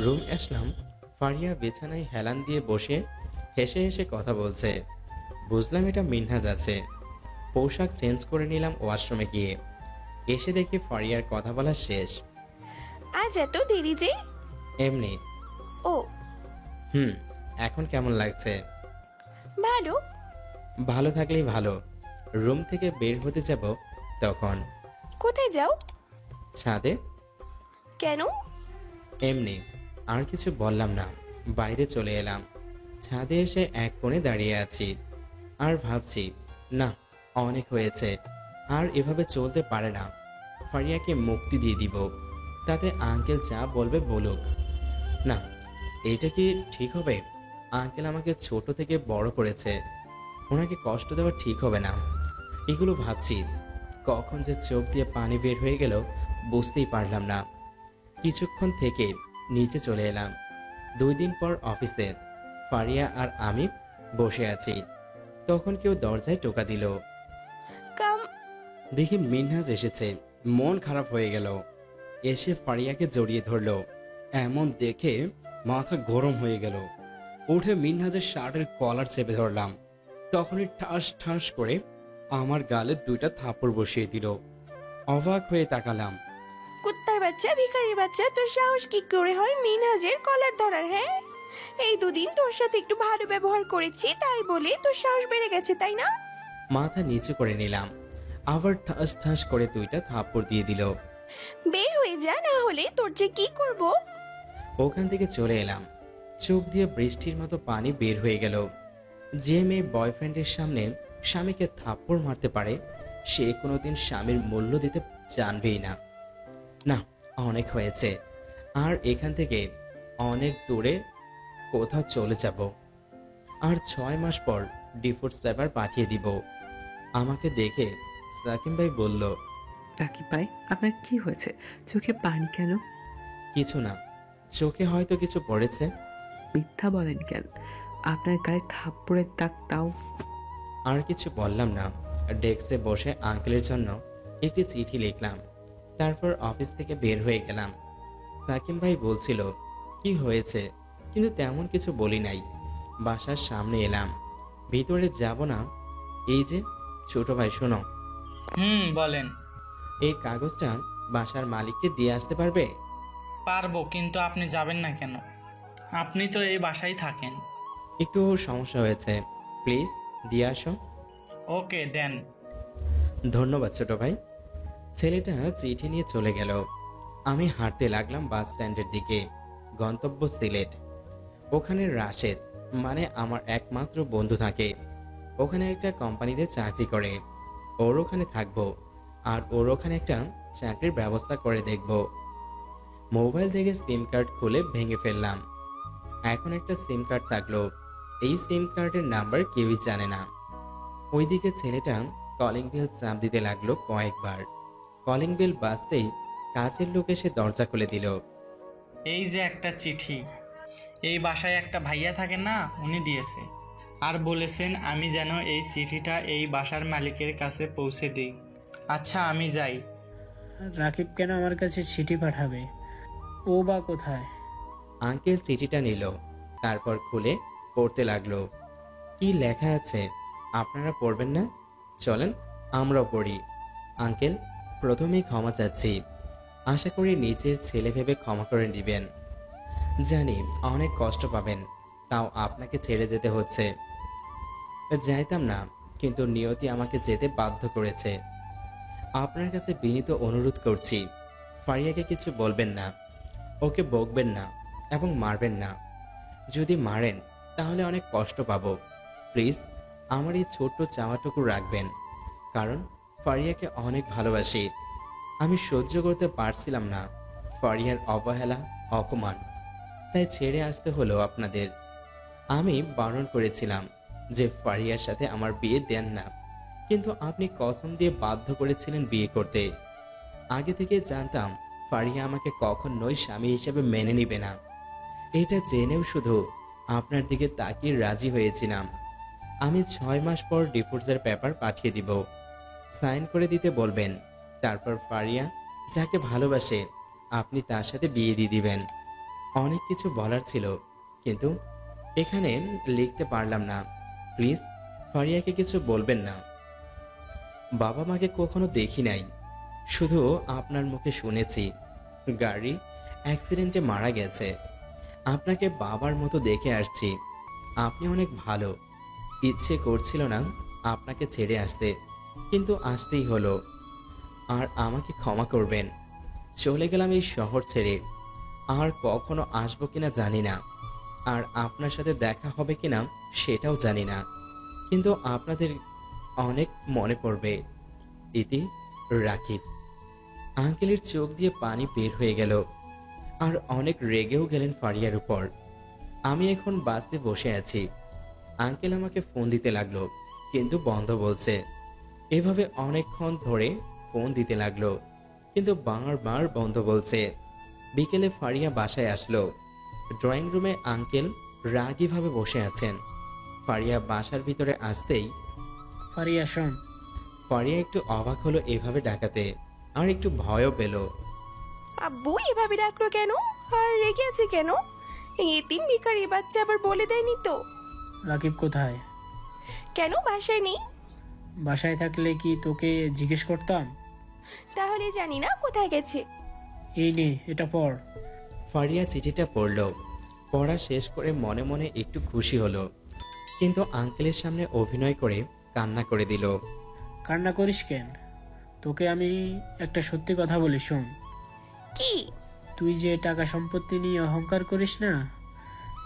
S2: রুম আসলাম। ফারিয়া বিছানায় হেলান দিয়ে বসে হেসে হেসে কথা বলছে। বুঝলাম এটা মিনহাজ আছে। পোশাক চেঞ্জ করে নিলাম ওয়াশরুমে গিয়ে। এসে দেখি ফারিয়ার কথা বলা শেষ।
S1: আজ এত দেরি যে?
S2: এমনি।
S1: ও।
S2: এখন কেমন লাগছে?
S1: ভালো।
S2: ভালো থাকলেই ভালো। রুম থেকে বের হতে যাব তখন।
S1: কোথায় যাও?
S2: ছাদে।
S1: কেন?
S2: এমনি। আর কিছু বললাম না, বাইরে চলে এলাম। ছাদে এসে এক কোণে দাঁড়িয়ে আছি আর ভাবছি, না, অনেক হয়েছে, আর এভাবে চলতে পারে না। ফারিয়াকে মুক্তি দিয়ে দিব, তাতে আঙ্কেল যা বলবে বলুক। না, এটা কি ঠিক হবে? আঙ্কেল আমাকে ছোট থেকে বড় করেছে, ওনাকে কষ্ট দেওয়া ঠিক হবে না। এগুলো ভাবছি, কখন যে চোখ দিয়ে পানি বের হয়ে গেল বুঝতেই পারলাম না। কিছুক্ষণ থেকে নিচে চলে এলাম। 2 দিন পর অফিসে ফারিয়া আর আমি বসে আছি। তখন কেউ দরজায় টোকা দিল।
S1: কাম
S2: দেখি মিনহাজ এসেছে। মন খারাপ হয়ে গেল। এসে ফারিয়াকে জড়িয়ে ধরলো। এমন দেখে মাথা গরম হয়ে গেল। উঠে মিনহাজের শার্টের কলার চেপে ধরলাম। তখনই ঠাস ঠাস করে আমার গালে 2টা থাপ্পড় বসিয়ে দিল। অবাক হয়ে তাকালাম।
S1: কুত্তার বাচ্চা, ভিখারির বাচ্চা, তোর সাহস কি করে হয় মিনহাজের কলার ধরার? হ্যাঁ, এই দুদিন তোর সাথে একটু ভালো ব্যবহার করেছি তাই বলে তোর সাহস বেড়ে গেছে, তাই না?
S2: মাথা নিচু করে নিলাম। আবার ঠাস ঠাস করে 2টা থাপ্পড় দিয়ে দিল।
S1: বের হয়ে যা, না হলে তোর যে কি করব।
S2: ওখান থেকে চলে এলাম। চোখ দিয়ে বৃষ্টির মতো পানি বের হয়ে গেল। যে মেয়ে বয়ফ্রেন্ডের সামনে স্বামীকে থাপ্পড় মারতে পারে সে কোনোদিন স্বামীর মূল্য দিতে জানবেই না। না, অনেক হয়েছে। আর এখান থেকে অনেক দূরে কোথাও চলে যাব। আর 6 মাস পর ডিভোর্স পেপার পাঠিয়ে দিব। আমাকে দেখে সাকিব ভাই বলল,
S5: রাকিব ভাই, আপনার কি হয়েছে? চোখে পানি কেন?
S2: কিছু না, চোখে হয়তো কিছু পড়েছে।
S5: মিথ্যা বলেন কেন? আপনার গায়ে থাপ্পড়ের দাগ তাও।
S2: আর কিছু বললাম না। ডেস্কে বসে আঙ্কেলের জন্য একটি চিঠি লিখলাম। তারপর অফিস থেকে বের হয়ে গেলাম। সাকিব ভাই বলছিল কি হয়েছে, কিন্তু তেমন কিছু বলি নাই। বাসার সামনে এলাম। ভিতরে যাব না। এই যে ছোট ভাই, শোনো,
S6: বলেন।
S2: এই কাগজটা বাসার মালিককে দিয়ে আসতে পারবে?
S6: পারবো, কিন্তু আপনি যাবেন না কেন? আপনি তো এই বাসায় থাকেন।
S2: একটু সমস্যা হয়েছে, প্লিজ দিয়ে আসো।
S6: ওকে, দেন।
S2: ধন্যবাদ ছোট ভাই। ছেলেটা চিঠি নিয়ে চলে গেল। আমি হাঁটতে লাগলাম বাস স্ট্যান্ডের দিকে। গন্তব্য সিলেট। ওখানে রাশেদ মানে আমার একমাত্র বন্ধু থাকে। ওখানে একটা কোম্পানিতে চাকরি করে। ওর ওখানে থাকবো আর ওর ওখানে একটা চাকরির ব্যবস্থা করে দেখব। মোবাইল থেকে সিম কার্ড খুলে ভেঙে ফেললাম। এখন একটা সিম কার্ড থাকলো। এই সিম কার্ডের নাম্বার কেউই জানে না। ওইদিকে ছেলেটা কলিং বেল চাপ দিতে লাগলো কয়েকবার। কলিং বেল বাজতেই কাজের লোক এসে দরজা খুলে দিল।
S6: এই যে একটা চিঠি, এই বাসায় একটা ভাইয়া থাকেন না, উনি দিয়েছে। আর বলেছেন আমি যেন এই চিঠিটা এই বাসার মালিকের কাছে পৌঁছে দিই। আচ্ছা, আমি যাই।
S4: রাকিব কেন আমার কাছে চিঠি পাঠাবে? ও বা কোথায়?
S2: আঙ্কেল চিঠিটা নিল। তারপর খুলে পড়তে লাগলো। কি লেখা আছে আপনারা পড়বেন না? চলেন আমরাও পড়ি। আঙ্কেল, প্রথমেই ক্ষমা চাচ্ছি। আশা করি নিজের ছেলে ভেবে ক্ষমা করে নেবেন। জানি অনেক কষ্ট পাবেন, তাও আপনাকে ছেড়ে যেতে হচ্ছে। যাইতাম না, কিন্তু নিয়তি আমাকে যেতে বাধ্য করেছে। আপনার কাছে বিনীত অনুরোধ করছি, ফারিয়াকে কিছু বলবেন না, ওকে বকবেন না এবং মারবেন না। যদি মারেন তাহলে অনেক কষ্ট পাবো। প্লিজ আমার এই ছোট্ট চাওয়াটুকু রাখবেন, কারণ ফারিয়াকে অনেক ভালোবাসি। আমি সহ্য করতে পারছিলাম না ফারিয়ার অবহেলা, অপমান, তাই ছেড়ে আসতে হলো আপনাদের। আমি বারণ করেছিলাম যে ফারিয়ার সাথে আমার বিয়ে দেন না, কিন্তু আপনি কসম দিয়ে বাধ্য করেছিলেন বিয়ে করতে। আগে থেকে জানতাম ফারিয়া আমাকে কখনোই স্বামী হিসেবে মেনে নিবে না। এটা জেনেও শুধু আপনার দিকে তাকিয়ে রাজি হয়েছিলাম। আমি 6 মাস পর ডিভোর্সের পেপার পাঠিয়ে দিব। সাইন করে দিতে বলবেন। তারপর ফারিয়া যাকে ভালোবাসে আপনি তার সাথে বিয়ে দিয়ে দিবেন। অনেক কিছু বলার ছিল, কিন্তু এখানে লিখতে পারলাম না। প্লিজ ফারিয়াকে কিছু বলবেন না। বাবা মাকে কখনো দেখি নাই, শুধু আপনার মুখে শুনেছি গাড়ি অ্যাক্সিডেন্টে মারা গেছে। আপনাকে বাবার মতো দেখে আসছি। আপনি অনেক ভালো। ইচ্ছে করছিল না আপনাকে ছেড়ে আসতে, কিন্তু আসতেই হলো। আর আমাকে ক্ষমা করবেন। চলে গেলাম এই শহর ছেড়ে। আর কখনো আসবো কিনা জানি না, আর আপনার সাথে দেখা হবে কিনা সেটাও জানি না, কিন্তু আপনাদের অনেক মনে পড়বে। ইতি, রাকিব। আঙ্কেলের চোখ দিয়ে পানি বের হয়ে গেল, আর অনেক রেগেও গেলেন ফারিয়ার উপর। আমি এখন বাসে বসে আছি। আঙ্কেল আমাকে ফোন দিতে লাগলো, কিন্তু বন্ধ বলছে। এভাবে অনেকক্ষণ ধরে ফোন দিতে লাগলো, কিন্তু বারবার বন্ধ বলছে। বিকেলে ফারিয়া বাসায় আসলো। ড্রয়িং রুমে আঙ্কেল রাগীভাবে বসে আছেন। ফারিয়া বাসার ভিতরে আসতেই
S4: ফারিয়া শোন।
S2: ফারিয়া একটু অবাক হলো এভাবে ডাকাতে, আর একটু ভয়ও পেল।
S1: আব্বু এভাবে ডাকলো কেন? আর রেগে আছে কেন? এই এতিম ভিখারি বাচ্চা আবার বলে দেয়নি তো?
S4: রাকিব কোথায়?
S1: কেন বাসায় নেই?
S4: বাসায় থাকলে কি তোকে জিজ্ঞেস করতাম?
S1: তাহলে জানি না কোথায় গেছে।
S4: এই নে, এটা পড়।
S2: ফারিয়া চিঠিটা পড়ল। পড়া শেষ করে মনে মনে একটু খুশি হলো, কিন্তু আঙ্কেলের সামনে অভিনয় করে কান্না করে দিল।
S4: কান্না করিস কেন? তোকে আমি একটা সত্যি কথা বলি, শোন।
S1: কি?
S4: তুই যে টাকা সম্পত্তি নিয়ে অহংকার করিস না,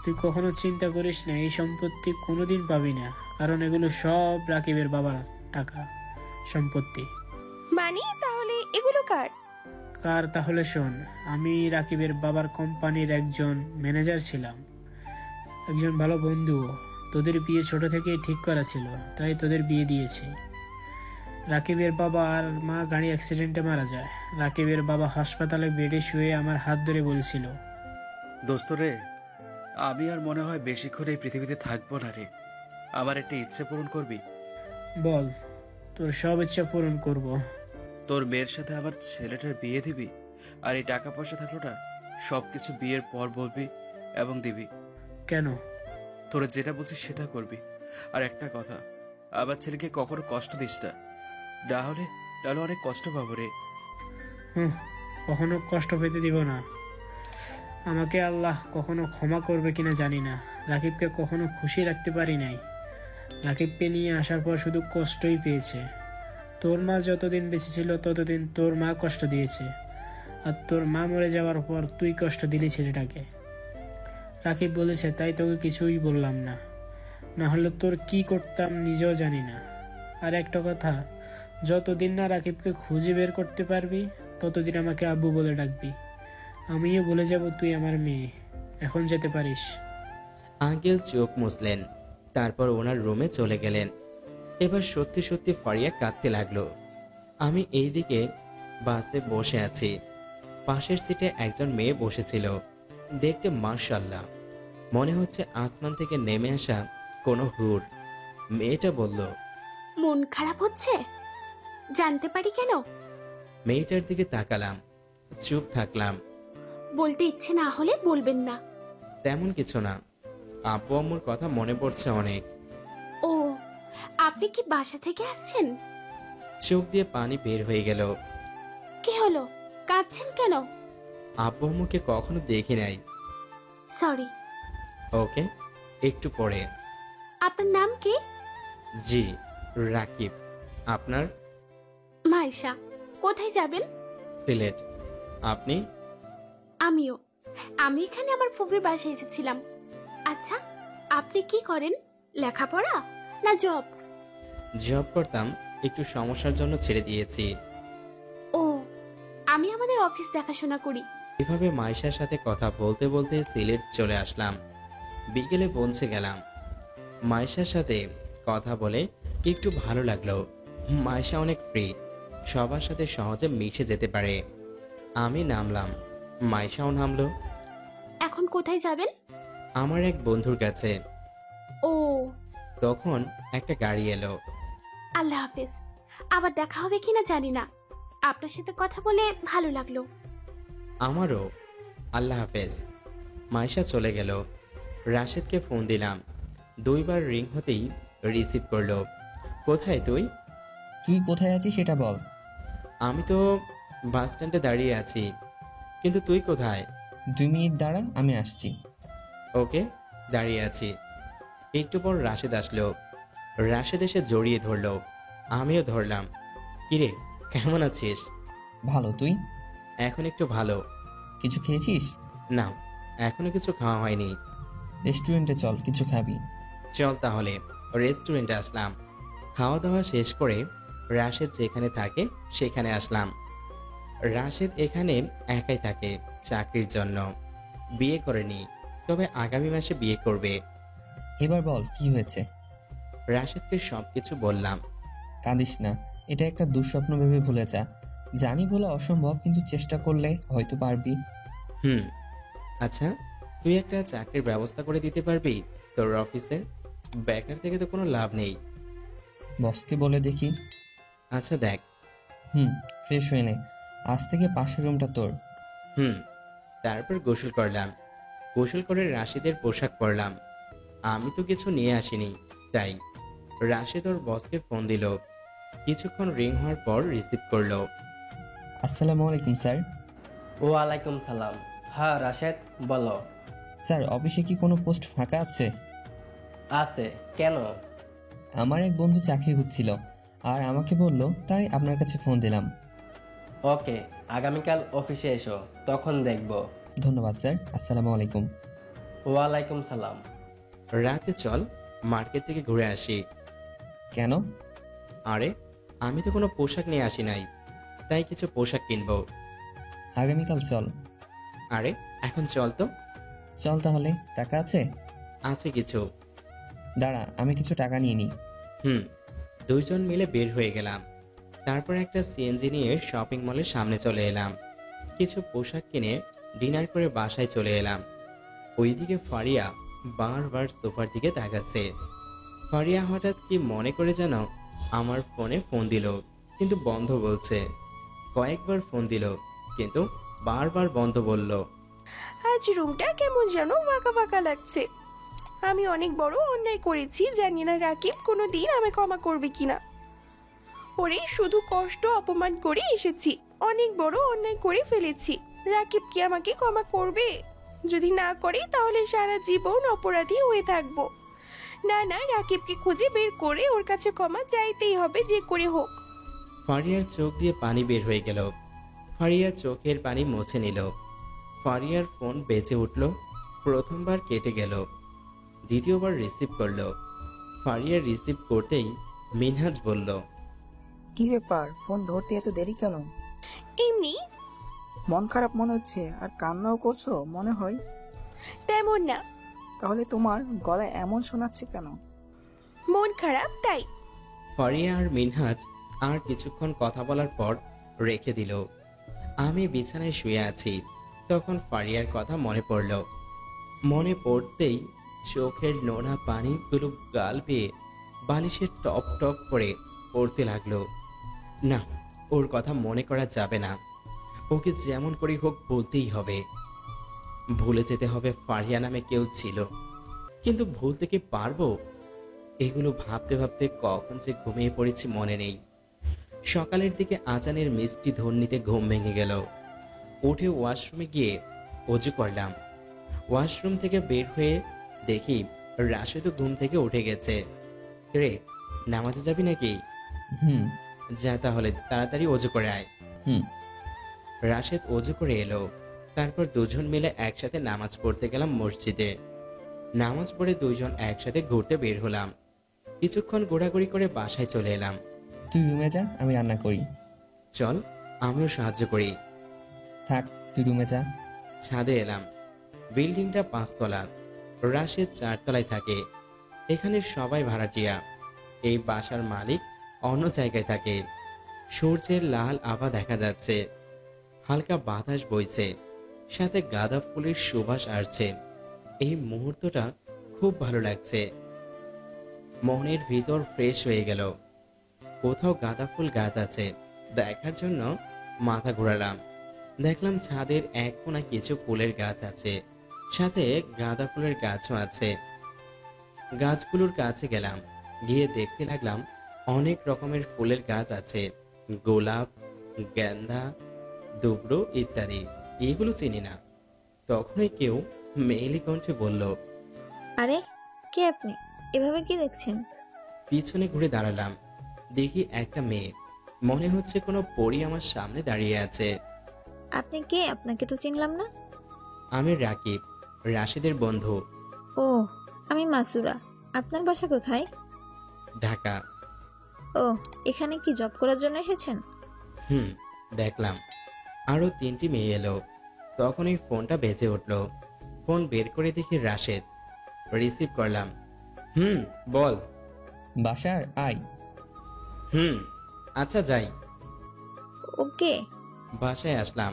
S4: তুই কখনো চিন্তা করিস না এই সম্পত্তি কোনোদিন পাবি না, কারণ এগুলো সব রাকিবের বাবার টাকা সম্পত্তি।
S1: মানে তাহলে এগুলো কার?
S4: কার তাহলে শোন, আমি রাকিবের বাবার কোম্পানির একজন ম্যানেজার ছিলাম, একজন ভালো বন্ধু। তোদের বিয়ে ছোট থেকেই ঠিক করা ছিল, তাই তোদের বিয়ে দিয়েছি। রাকিবের বাবা আর মা গাড়ি অ্যাক্সিডেন্টে মারা যায়। রাকিবের বাবা হাসপাতালে বেডে শুয়ে আমার হাত ধরে বলছিল,
S7: দোস্ত রে, আমি আর মনে হয় বেশিক্ষণ এই পৃথিবীতে থাকবো না রে। আমার একটা ইচ্ছে পূরণ করবি?
S4: বল, তোর সব ইচ্ছা পূরণ করব।
S7: তোর মেয়ের সাথে আমার ছেলেটার বিয়ে দিবি, আর এই টাকা পয়সা থাকলো না, সবকিছু বিয়ের পর বলবি এবং দিবি।
S4: কেন?
S7: তোরা যেটা বলছিস সেটা করবি। আর একটা কথা, আমার ছেলেকে কখনো কষ্ট দিস না, না হলে অনেক কষ্ট পাবো রে।
S4: কখনো কষ্ট পেতে দিব না। আমাকে আল্লাহ কখনো ক্ষমা করবে কিনা জানি না। রাকিবকে কখনো খুশি রাখতে পারি নাই। রাকিবকে নিয়ে আসার পর শুধু কষ্টই পেয়েছে। তোর মা যতদিন বেঁচে ছিল ততদিন তোর মা কষ্ট দিয়েছে, আর তোর মা মরে যাওয়ার পর তুই কষ্ট দিলি ছেলেটাকে। রাকিব বলেছে তাই তোকে কিছুই বললাম না, না হলে তোর কি করতাম নিজেও জানি না। আর একটা কথা, যতদিন না রাকিবকে খুঁজে বের করতে পারবি ততদিন আমাকে আব্বু বলে ডাকবি। আমিও বলে যাব তুই আমার মেয়ে। এখন যেতে পারিস।
S2: আঙ্কেল চোখ মুছলেন, তারপর ওনার রুমে চলে গেলেন। এবার সত্যি সত্যি ফারিয়া কাঁদতে লাগলো। আমি এইদিকে বাসে বসে আছি। পাশের সিটে একজন মেয়ে বসেছিল, দেখতে মাশাআল্লাহ, মনে হচ্ছে আসমান থেকে নেমে আসা কোনো হুর। মেয়েটা বলল,
S8: মন খারাপ হচ্ছে, জানতে পারি কেন?
S2: মেয়েটার দিকে তাকালাম, চুপ থাকলাম।
S8: বলতে ইচ্ছে না হলে বলবেন না।
S2: তেমন কিছু না, আব্বু আম্মুর কথা মনে পড়ছে অনেক।
S8: ও, আপনি কি বাসা থেকে আসছেন?
S2: চোখ দিয়ে পানি বের হয়ে গেল।
S8: কি হলো, কাঁদছেন কেন?
S2: আব্বু আম্মুকে কখনো দেখি নাই।
S8: সরি।
S2: ওকে, একটু পরে।
S8: আপনার নাম কি?
S2: জি, রাকিব। আপনার?
S8: মাইশা। কোথায় যাবেন?
S2: সিলেট। আপনি?
S8: আমিও। আমি এখানে আমার ফুফির বাসায় এসেছিলাম। আচ্ছা, আপনি কি করেন? লেখাপড়া না জব?
S2: জব করতাম, একটু সমস্যার জন্য ছেড়ে দিয়েছি।
S8: ও, আমি আমাদের অফিস দেখাশোনা করি।
S2: এভাবে মাইশার সাথে কথা বলতে বলতে সিলেট চলে আসলাম। বিকেলে পৌঁছে গেলাম। মাইশার সাথে কথা বলে একটু ভালো লাগলো। মাইশা অনেক ফ্রি, সবার সাথে সহজে মিশে যেতে পারে। আমি নামলাম, মাইশাও নামলো।
S8: এখন কোথায় যাবেন?
S2: আমার এক বন্ধুর কাছে।
S8: ও,
S2: তখন একটা গাড়ি এলো।
S8: আল্লাহ হাফেজ। আবার দেখা হবে কিনা জানি না। আপনার সাথে কথা বলে ভালো লাগলো।
S2: আমারও। আল্লাহ হাফেজ। মাইশা চলে গেল। রাশেদকে ফোন দিলাম, 2 বার রিং হতেই রিসিভ করলো। কোথায় তুই?
S9: তুই কোথায় আছিস সেটা বল।
S2: আমি তো বাস স্ট্যান্ডে দাঁড়িয়ে আছি, কিন্তু তুই কোথায়?
S9: 2 মিনিট দাঁড়া, আমি আসছি।
S2: ওকে, দাঁড়িয়ে আছি। একটু পর রাশেদ আসলো। রাশেদ এসে জড়িয়ে ধরলো, আমিও ধরলাম। কিরে, কেমন আছিস?
S9: ভালো, তুই?
S2: এখন একটু ভালো।
S9: কিছু খেয়েছিস?
S2: না, এখনো কিছু খাওয়া হয়নি।
S9: রেস্টুরেন্টে চল, কিছু খাবি।
S2: চল তাহলে। রেস্টুরেন্টে আসলাম। খাওয়া দাওয়া শেষ করে রাশেদ যেখানে থাকে সেখানে আসলাম। রাশেদ এখানে একাই থাকে চাকরির জন্য, বিয়ে করেনি, তবে আগামী মাসে বিয়ে করবে।
S9: এবার বল কি হয়েছে।
S2: রাশেদকে সবকিছু বললাম।
S9: কাঁদিস না, এটা একটা দুঃস্বপ্ন ভেবে ভুলে যা। জানি বলা অসম্ভব, কিন্তু চেষ্টা করলে হয়তো পারবি।
S2: আচ্ছা, তুই একটা চাকরির ব্যবস্থা করে দিতে পারবি তোর অফিসে? বেকার থেকে তো কোনো লাভ নেই।
S9: বসকে বলে দেখি।
S2: আচ্ছা দেখ।
S9: ফ্রেশ হয়ে নে, আজ থেকে পাশের রুমটা তোর।
S2: তারপর গোসল করলাম। গোসল করে রাশিদের পোশাক পরলাম। আমি তো কিছু নিয়ে আসিনি, তাই রাশিদ ওর বসকে ফোন দিল। কিছুক্ষণ রিং হওয়ার পর রিসিভ করলো।
S9: আসসালামু আলাইকুম স্যার।
S10: ওয়ালাইকুম সালাম। হ্যাঁ রাশেদ, বলো।
S9: স্যার, অফিসে কি কোনো পোস্ট ফাঁকা আছে?
S10: আছে, কেন?
S9: আমার এক বন্ধু চাকরি খুঁজছিল আর আমাকে বলল, তাই আপনার কাছে ফোন দিলাম।
S10: ওকে, আগামীকাল অফিসে এসো, তখন দেখব।
S9: ধন্যবাদ স্যার, আসসালামু আলাইকুম।
S10: ওয়ালাইকুম সালাম।
S2: রাতে চল মার্কেট থেকে ঘুরে আসি।
S9: কেন?
S2: আরে আমি তো কোনো পোশাক নিয়ে আসি নাই, তাই কিছু পোশাক কিনবো।
S9: আগামীকাল চল।
S2: আরে এখন চল তো।
S9: চল তাহলে, টাকা আছে?
S2: আছে কিছু।
S9: দাঁড়া, আমি কিছু টাকা নিয়ে নিই।
S2: দুইজন মিলে বের হয়ে গেলাম। তারপর একটা সিএনজি নিয়ে শপিং মলের সামনে চলে এলাম। কিছু পোশাক কিনে ডিনার করে বাসায় চলে এলাম। ওইদিকে ফারিয়া বারবার সোফার দিকে তাকাচ্ছে। ফারিয়া হঠাৎ কি মনে করে যেন আমার ফোনে ফোন দিল, কিন্তু বন্ধ বলছে। কয়েকবার ফোন দিল, কিন্তু বারবার বন্ধ বলল।
S1: আজ রুমটা কেমন যেন ফাঁকা ফাঁকা লাগছে। আমি অনেক বড় অন্যায় করেছি, জানি না রাকিব কোনোদিন আমায় ক্ষমা করবে কিনা। ওরে শুধু কষ্ট অপমান করে এসেছি, অনেক বড় অন্যায় করে ফেলেছি। রাকিব কি আমাকে ক্ষমা করবে? যদি না করে তাহলে সারা জীবন অপরাধী হয়ে থাকবো। না না, রাকিবকে খুঁজে বের করে ওর কাছে ক্ষমা চাইতেই হবে, যে করে হোক।
S2: ফারিয়ার চোখ দিয়ে পানি বের হয়ে গেল। ফারিয়া চোখের পানি মুছে নিল। ফারিয়ার ফোন বেজে উঠল। প্রথমবার কেটে গেল, দ্বিতীয়বার রিসিভ করলো। ফারিয়া রিসিভ করতেই মিনহাজ বলল,
S11: কি ব্যাপার, ফোন ধরতে এত দেরি কেন?
S1: এমনি।
S11: মন খারাপ মনে হচ্ছে আর কান্নাও করছো মনে হয়।
S1: তেমন না।
S11: তাহলে তোমার গলায় এমন শোনাচ্ছে কেন?
S1: মন খারাপ তাই।
S2: ফারিয়া আর মিনহাজ আর কিছুক্ষণ কথা বলার পর রেখে দিল। আমি বিছানায় শুয়ে আছি, তখন ফারিয়ার কথা মনে পড়ল। মনে পড়তেই চোখের নোনা পানিগুলো গাল পেয়ে বালিশে টপ টপ করে পড়তে লাগলো। না, ওর কথা মনে করা যাবে না। ওকে যেমন করে হোক বলতেই হবে। ভুলে যেতে হবে ফারিয়া নামে কেউ ছিল, কিন্তু ভুলতে কি পারবো? এগুলো ভাবতে ভাবতে কখন যে ঘুমিয়ে পড়েছি মনে নেই। সকালের দিকে আজানের মিষ্টি ধ্বনিতে ঘুম ভেঙে গেল। উঠে ওয়াশরুমে গিয়ে অজু করলাম। ওয়াশরুম থেকে বের হয়ে দেখি রাশেদও ঘুম থেকে উঠে গেছে। রে, নামাজে যাবি নাকি? যা তাহলে, তাড়াতাড়ি অজু করে আয়। রাশেদ অজু করে এলো। তারপর দুজন মিলে একসাথে নামাজ পড়তে গেলাম মসজিদে। নামাজ পড়ে দুইজন একসাথে ঘুরতে বের হলাম। কিছুক্ষণ ঘোরাঘুরি করে বাসায় চলে এলাম।
S9: তুই রুমে যা, আমি রান্না করি।
S2: চল, আমিও সাহায্য করি।
S9: থাক, তুই রুমে যা।
S2: ছাদে এলাম। বিল্ডিংটা 5 তলা, রাশেদ 4 তলায় থাকে। এখানে সবাই ভাড়াটিয়া। এই বাসার মালিক অন্য জায়গায় থাকে। সূর্যের লাল আভা দেখা যাচ্ছে, হালকা বাতাস বইছে, সাথে গাঁদা ফুলের সুবাস আসছে। এই মুহূর্তটা খুব ভালো লাগছে। মনের ভিতর ফ্রেশ হয়ে গেল। কোথাও গাঁদা ফুল গাছ আছে, দেখার জন্য মাথা ঘোরালাম। দেখলাম ছাদের এক কোণা কিছু ফুলের গাছ আছে, সাথে গাঁদা ফুলের গাছও আছে। গাছগুলোর কাছে গেলাম, গিয়ে দেখতে লাগলাম অনেক রকমের ফুলের গাছ আছে। গোলাপ, গেন্দা, দুবড়ো ইত্যাদি। এগুলো চিনি না। তখনই কেউ মেয়েলি কণ্ঠে বলল,
S12: আরে কে আপনি? এভাবে কি দেখছেন?
S2: পিছনে ঘুরে দাঁড়ালাম। দেখি একটা মেয়ে, মনে হচ্ছে কোনো পরী আমার সামনে দাঁড়িয়ে আছে।
S12: আপনি কে? আপনাকে তো চিনলাম না।
S2: আমি রাকিব, রাশিদের বন্ধু।
S12: ও, আমি মাসুরা। আপনার বাসা কোথায়?
S2: ঢাকা।
S12: ও, এখানে কি জব করার জন্য এসেছেন?
S2: দেখলাম আরো 3টি মেয়ে এলো। তখনই ফোনটা বেজে উঠলো। ফোন বের করে দেখি রাশেদ। রিসিভ করলাম। বল।
S9: বাসার আই।
S2: আচ্ছা যাই।
S12: ওকে।
S2: বাসায় আসলাম,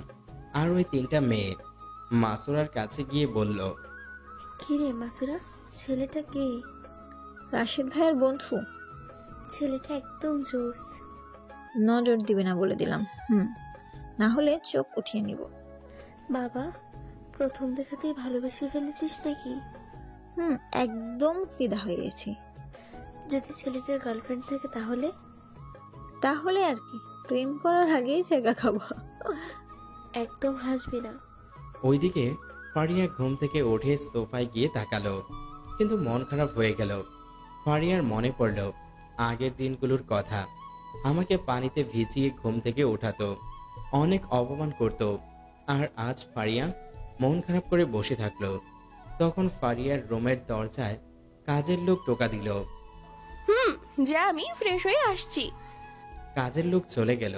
S2: আর ওই 3টা মেয়ে মাসুরার কাছে গিয়ে বলল,
S8: কিরে মাসুরা, ছেলেটা কে?
S12: রাশিদ ভাইয়ের বন্ধু?
S13: ছেলেটা একদম জোস।
S12: নজর দিবে না বলে দিলাম। না হলে চোখ উঠিয়ে নিব।
S13: বাবা, প্রথম দেখাতেই ভালোবেসে ফেলেছিস নাকি?
S12: একদম ফিদা হয়ে গেছি।
S13: যদি ছেলেটার গার্লফ্রেন্ড থাকে তাহলে?
S12: তাহলে আর কি, প্রেম করার আগেই জায়গা খাবো।
S13: একদম হাসবি না।
S2: ওইদিকে ফারিয়া ঘুম থেকে উঠে সোফায় গিয়ে তাকালো, কিন্তু মন খারাপ হয়ে গেল। ফারিয়ার মনে পড়ল আগের দিনগুলোর কথা। আমাকে পানিতে ভিজিয়ে ঘুম থেকে ওঠাতো, অনেক অপমান করত। আর আজ ফারিয়া মন খারাপ করে বসে থাকলো। তখন ফারিয়ার রুমের দরজায় কাজের লোক টোকা দিল।
S1: যা, আমি ফ্রেশ হয়ে আসছি।
S2: কাজের লোক চলে গেল।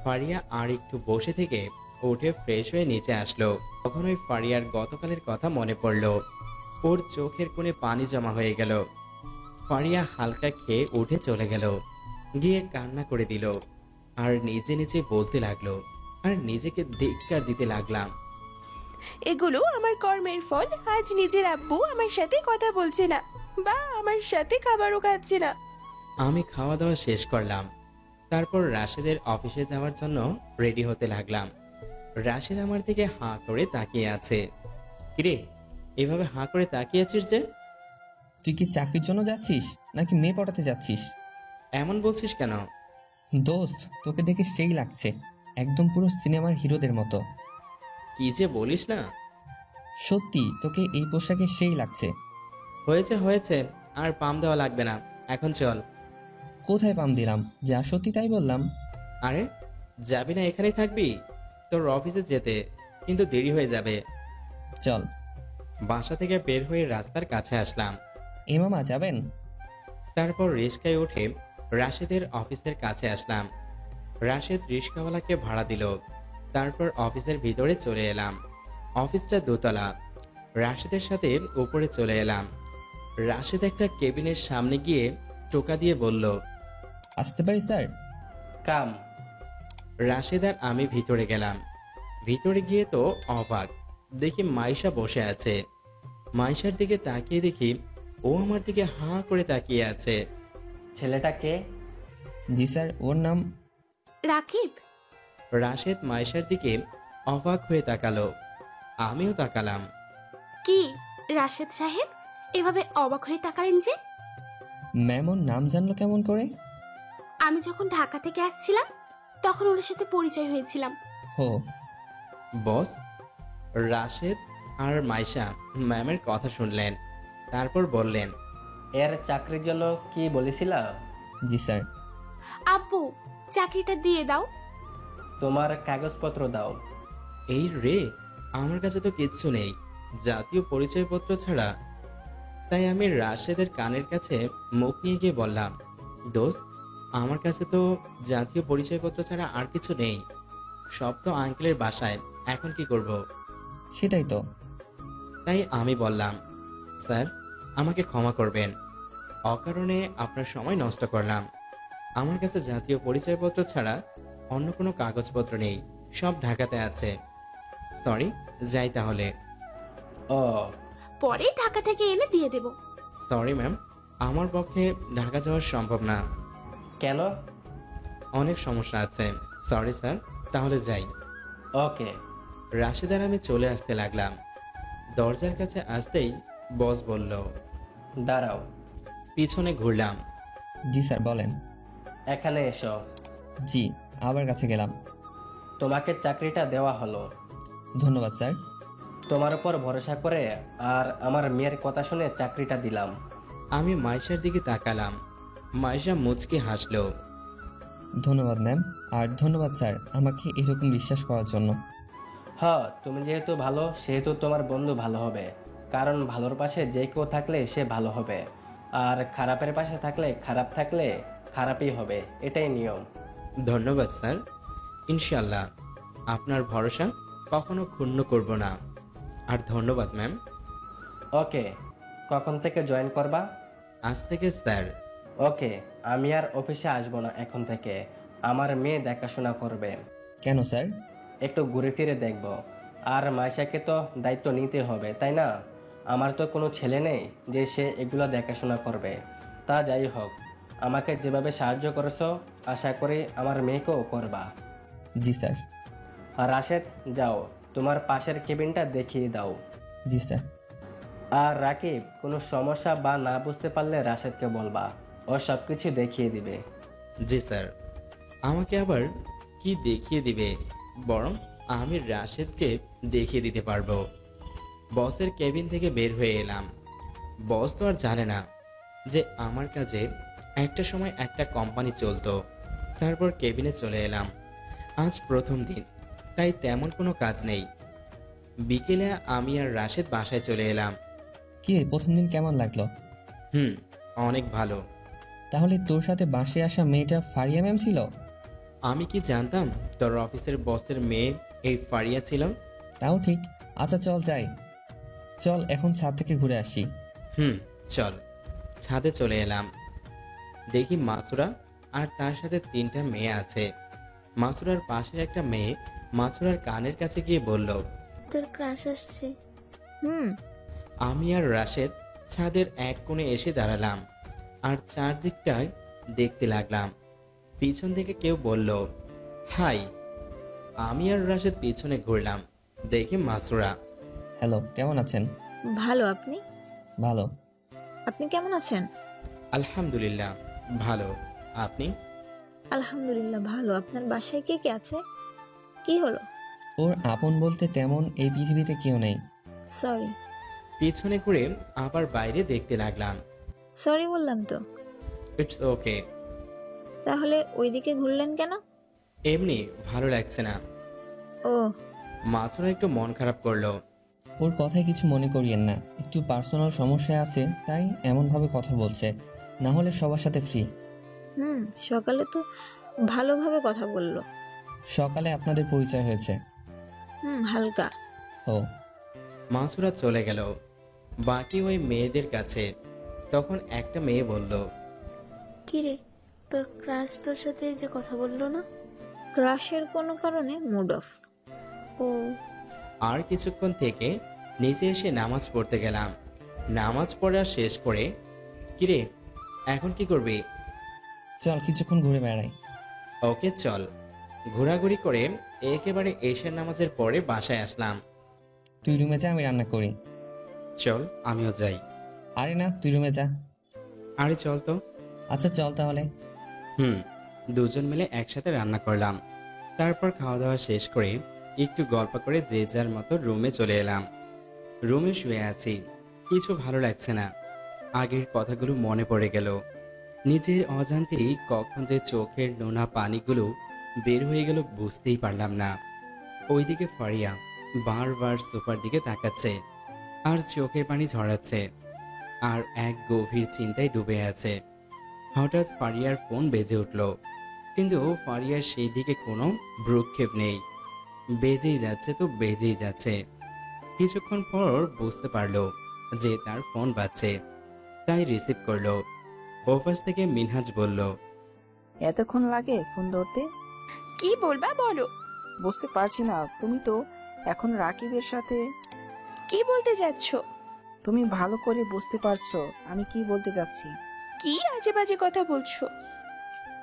S2: ফারিয়া আর একটু বসে থেকে উঠে ফ্রেশ হয়ে নিচে আসলো। তখন ওই ফারিয়ার গতকালের কথা মনে পড়ল। ওর চোখের কোণে পানি জমা হয়ে গেল। ফারিয়া হালকা খেয়ে উঠে চলে গেল, গিয়ে কান্না করে দিল। আর নিজে নিজে বলতে লাগলো, আর নিজেকে ধিক্কার দিতে লাগলাম।
S1: এগুলো আমার কর্মের ফল। আজ নিজের আব্বু আমার সাথে কথা বলছে না, বা আমার সাথে খাবারও খাচ্ছে না।
S2: আমি খাওয়া দাওয়া শেষ করলাম। তারপর রাশেদের অফিসে যাওয়ার জন্য রেডি হতে লাগলাম। রাশেদ আমার দিকে হাঁ করে তাকিয়ে আছে। কিরে, এভাবে হাঁ করে তাকিয়ে আছিস যে?
S9: তুই কি চাকরির জন্য যাচ্ছিস নাকি মেয়ে পটাতে যাচ্ছিস?
S2: এমন বলছিস কেন?
S9: দোস্ত, তোকে দেখে সেই লাগছে, একদম পুরো সিনেমার হিরোদের মতো।
S2: কি যে বলিস না।
S9: সত্যি তোকে এই পোশাকে সেই লাগছে।
S2: হয়েছে হয়েছে, আর পাম দেওয়া লাগবে না, এখন চল।
S9: কোথায় পাম দিলাম? যা সত্যি তাই বললাম।
S2: আরে যাবি না, এখানেই থাকবি? তোর অফিসে যেতে কিন্তু দেরি হয়ে যাবে।
S9: চল।
S2: বাসা থেকে বের হয়ে রাস্তার কাছে আসলাম।
S9: এ মামা যাবেন?
S2: তারপর রিস্কায় উঠে রাশেদের অফিসের কাছে আসলাম। রাশেদ রিস্কাওয়ালাকে ভাড়া দিল। তারপর অফিসের ভিতরে চলে এলাম। অফিসটা দোতলা। রাশেদের সাথে উপরে চলে এলাম। রাশেদ একটা কেবিনের সামনে গিয়ে টোকা দিয়ে বলল,
S9: আসতে পারি স্যার?
S10: কাম।
S2: রাশেদ আর আমি ভিতরে গেলাম। ভিতরে গিয়ে তো অবাক, দেখি মাইশা বসে আছে। মাইশার দিকে তাকিয়ে দেখি ও আমার দিকে হাঁ করে তাকিয়ে আছে।
S10: ছেলেটা কে?
S9: জি স্যার, ওর নাম
S8: রাকিব।
S2: রাশেদ মাইশার দিকে অবাক হয়ে তাকালো। আমিও তাকালাম।
S8: কি রাশেদ সাহেব, এভাবে অবাক হয়ে তাকালেন যে?
S9: ম্যাম ওর নাম জানলো কেমন করে?
S8: আমি যখন ঢাকা থেকে আসছিলাম তখন ওর সাথে পরিচয় হয়েছিলাম।
S9: হো।
S2: বস, রাশেদ আর মাইশা ম্যামের কথা শুনলেন, তারপর বললেন,
S10: এর চাকরির জন্য কি বলেছিলা?
S9: জি স্যার।
S8: আব্বু, চাকরিটা দিয়ে দাও।
S10: তোমার কাগজপত্র দাও।
S2: এই রে, আমার কাছে তো কিচ্ছু নেই, জাতীয় পরিচয়পত্র ছাড়া। তাই আমি রাশেদের কানের কাছে মুখ নিয়ে গিয়ে বললাম, দোস্ত, আমার কাছে তো জাতীয় পরিচয়পত্র ছাড়া আর কিছু নেই। সব তো আঙ্কেলের বাসায়, এখন কি করব?
S9: সেটাই তো।
S2: তাই আমি বললাম, স্যার, আমাকে ক্ষমা করবেন, অকারণে আপনার সময় নষ্ট করলাম। আমার কাছে জাতীয় পরিচয়পত্র ছাড়া অন্য কোনো কাগজপত্র নেই, সব ঢাকাতে আছে। সরি, যাই তাহলে।
S10: ও,
S8: পরে ঢাকা থেকে এনে দিয়ে দেব।
S2: সরি ম্যাম, আমার পক্ষে ঢাকা যাওয়া সম্ভব না।
S10: কেন?
S2: অনেক সমস্যা আছে। সরি স্যার, তাহলে যাই।
S10: ওকে।
S2: রাশেদার আমি চলে আসতে লাগলাম। দরজার কাছে আসতেই বস বলল,
S10: দাঁড়াও।
S2: পিছনে ঘুরলাম।
S9: জি স্যার, বলেন।
S10: এখানে এসো।
S9: জি, আবার কাছে গেলাম।
S10: তোমাকে চাকরিটা দেওয়া হলো।
S9: ধন্যবাদ স্যার।
S10: তোমার উপর ভরসা করে আর আমার মেয়ের কথা শুনে চাকরিটা দিলাম।
S2: আমি মাইশার দিকে তাকালাম। মাইশা মুচকি হাসলো।
S9: ধন্যবাদ ম্যাম, আর ধন্যবাদ স্যার আমাকে এরকম বিশ্বাস করার জন্য।
S10: হ্যাঁ, তুমি যেহেতু ভালো সেহেতু তোমার বন্ধু ভালো হবে, কারণ ভালোর পাশে যে কেউ থাকলে সে ভালো হবে, আর খারাপের পাশে থাকলে খারাপই হবে, এটাই নিয়ম।
S2: ধন্যবাদ স্যার, ইনশাল্লাহ আপনার ভরসা কখনো ক্ষুণ্ণ করব না। আর ধন্যবাদ ম্যাম।
S10: ওকে, কখন থেকে জয়েন করবা?
S2: আজ থেকে স্যার।
S10: ওকে, আমি আর অফিসে আসবো না এখন থেকে, আমার মেয়ে দেখাশোনা করবে।
S9: কেন স্যার?
S10: একটু ঘুরে ফিরে দেখব, আর মাইশাকে তো দায়িত্ব নিতে হবে, তাই না? আমার তো কোনো ছেলে নেই যে সে এগুলো দেখাশোনা করবে। তা যাই হোক, আমাকে যেভাবে সাহায্য করেছো আশা করি আমার মেয়েকেও করবা।
S9: জি স্যার।
S10: আর রাশেদ, যাও তোমার পাশের কেবিনটা দেখিয়ে দাও।
S9: জি স্যার।
S10: আর রাকিব, কোনো সমস্যা বা না বুঝতে পারলে রাশেদকে বলবা, ও সব কিছু দেখিয়ে দিবে।
S2: জি স্যার। আমাকে আবার কি দেখিয়ে দিবে? বরং আমি রাশেদকে দেখিয়ে দিতে পারবো। বসের কেবিন থেকে বের হয়ে এলাম। বস তো আর জানে না যে আমার কাছে একটা সময় একটা কোম্পানি চলতো। তারপর কেবিনে চলে এলাম। আজ প্রথম দিন, তাই তেমন কোনো কাজ নেই। বিকেলে আমি আর রাশেদ বাসায় চলে এলাম।
S9: কি রে, প্রথম দিন কেমন লাগলো?
S2: অনেক ভালো।
S9: তাহলে তোর সাথে বাসে আসা মেয়েটা ফারিয়া ম্যাম ছিল?
S2: আমি কি জানতাম তোর অফিসের বসের মেয়ে এই ফারিয়া ছিল?
S9: তাও ঠিক। আচ্ছা চল যাই। চল এখন ছাদ থেকে ঘুরে আসি।
S2: চল। ছাদে চলে এলাম। দেখি মাসুরা আর তার সাথে 3টা মেয়ে আছে। মাসুরার পাশের একটা মেয়ে মাসুরার কানের কাছে গিয়ে বলল,
S13: তোর ক্রাশ আসছে।
S2: আমি আর রাশেদ ছাদের এক কোণে এসে দাঁড়ালাম আর চারদিকটায় দেখতে লাগলাম। পিছন থেকে কেউ বলল, হাই। আমি আর রাশেদ পিছনে ঘুরলাম। দেখি মাসুরা।
S9: হ্যালো, কেমন আছেন?
S12: ভালো। আপনি?
S9: ভালো।
S12: আপনি কেমন আছেন?
S2: আলহামদুলিল্লাহ ভালো। আপনি?
S12: আলহামদুলিল্লাহ ভালো। আপনার বাসায় কে কে আছে? কি হলো?
S9: ওর আপন বলতে তেমন এই পৃথিবীতে কেউ নেই।
S12: সরি।
S2: পিছনে ঘুরে আবার বাইরে দেখতে লাগলাম।
S12: সরি বললাম তো।
S2: It's okay.
S12: তাহলে ওইদিকে ঘুরলেন কেন?
S2: এমনি ভালো লাগছে না।
S12: ও।
S2: মাসুরা একটু মন খারাপ করলো।
S9: ওর কথায় কিছু মনে করিয়েন না, একটু পার্সোনাল সমস্যা আছে তাই এমনভাবে কথা বলছে, না হলে সবার সাথে ফ্রি।
S12: সকালে তো ভালোভাবে কথা বললো।
S9: সকালে আপনাদের পরিচয় হয়েছে।
S12: হালকা।
S9: ও।
S2: মাসুরা চলে গেল বাকি ওই মেয়েদের কাছে। তখন একটা মেয়ে বলল,
S13: কিরে, তোর ক্রাশ তোর সাথে যে কথা বললো না?
S12: ক্রাশের কোনো কারণে মুড অফ।
S13: ও।
S2: আর কিছুক্ষণ থেকে নিচে এসে নামাজ পড়তে গেলাম। নামাজ পড়া শেষ করে, কিরে এখন কি করবি?
S9: চল কিছুক্ষণ ঘুরে বেড়াই।
S2: ওকে চল। ঘোরাঘুরি করে একেবারে এশার নামাজের পরে বাসায় আসলাম।
S9: তুই রুমে যা, আমি রান্না করি।
S2: চল আমিও যাই।
S9: আরে না, তুই রুমে যা।
S2: আরে চল তো।
S9: আচ্ছা চল তাহলে।
S2: দুজন মিলে একসাথে রান্না করলাম। তারপর খাওয়া দাওয়া শেষ করে একটু গল্প করে যে যার মতো রুমে চলে এলাম। রুমে শুয়ে আছি, কিছু ভালো লাগছে না। আগের কথাগুলো মনে পড়ে গেল। নিজের অজান্তেই কখন যে চোখের নোনা পানিগুলো বের হয়ে গেল বুঝতেই পারলাম না। ওইদিকে ফারিয়া বারবার সোফার দিকে তাকাচ্ছে আর চোখের পানি ঝরাচ্ছে আর এক গভীর চিন্তায় ডুবে আছে। হঠাৎ ফারিয়ার ফোন বেজে উঠল, কিন্তু ফারিয়ার সেই দিকে কোনো ভ্রুক্ষেপ নেই। বেজেই যাচ্ছে তো বেজেই যাচ্ছে। কিছুক্ষণ পর বুঝতে পারলো যে তার ফোন বাজছে, তাই রিসিভ করলো। অফিস থেকে মিনহাজ বলল,
S11: এতক্ষণ লাগে ফোন ধরতে?
S1: কি বলবা বলো।
S11: বুঝতে পারছি না, তুমি তো এখন রাকিবের সাথে।
S1: কি বলতে যাচ্ছ?
S11: তুমি ভালো করে বুঝতে পারছো আমি কি বলতে যাচ্ছি?
S1: কি আজে বাজে কথা বলছো?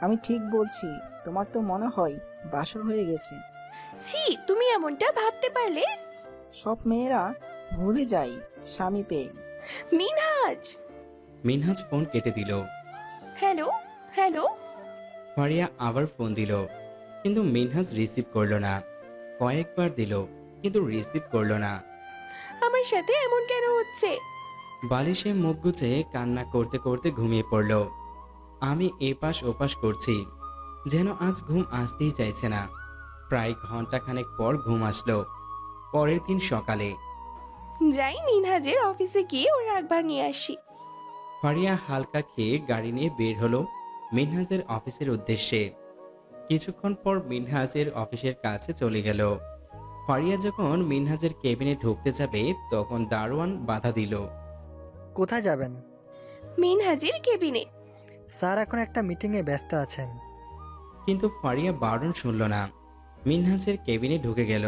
S11: আমি ঠিক বলছি, তোমার তো মনে হয় বাসর হয়ে গেছে।
S1: ছি, তুমি এমনটা ভাবতে পারলে?
S11: সব মেয়েরা ভুলে যায় স্বামী পেয়ে।
S1: মিনহাজ।
S2: মিনহাজ ফোন কেটে দিল।
S1: Hello hello.
S2: ফারিয়া আবার ফোন দিল, কিন্তু মিনহাজ রিসিভ করলো না। কয়েকবার দিল, কিন্তু রিসিভ করলো না।
S1: আমার সাথে এমন কেন হচ্ছে?
S2: বালিশে মুখ গুজে কান্না করতে করতে ঘুমিয়ে পড়ল। আমি এপাশ ওপাশ করছি, যেন আজ ঘুম আসতেই চাইছে না। প্রায় ঘন্টাখানেক পর ঘুম আসলো। পরের দিন সকালে
S1: যাই মিনহাজের অফিসে গিয়ে ওর রাগ ভাঙিয়ে আসি।
S2: ফারিয়া হালকা খেয়ে গাড়ি নিয়ে বের হলো মিনহাজের অফিসের উদ্দেশ্যে। কিছুক্ষণ পর মিনহাজের অফিসের কাছে চলে গেল। ফারিয়া যখন মিনহাজের কেবিনে ঢুকতে যাবে তখন দারোয়ান বাধা দিল।
S14: কোথায় যাবেন?
S1: মিনহাজের কেবিনে।
S14: স্যার এখন একটা মিটিংয়ে ব্যস্ত আছেন।
S2: কিন্তু ফারিয়া বারণ শুনল না। মিনহাজের কেবিনে ঢুকে গেল।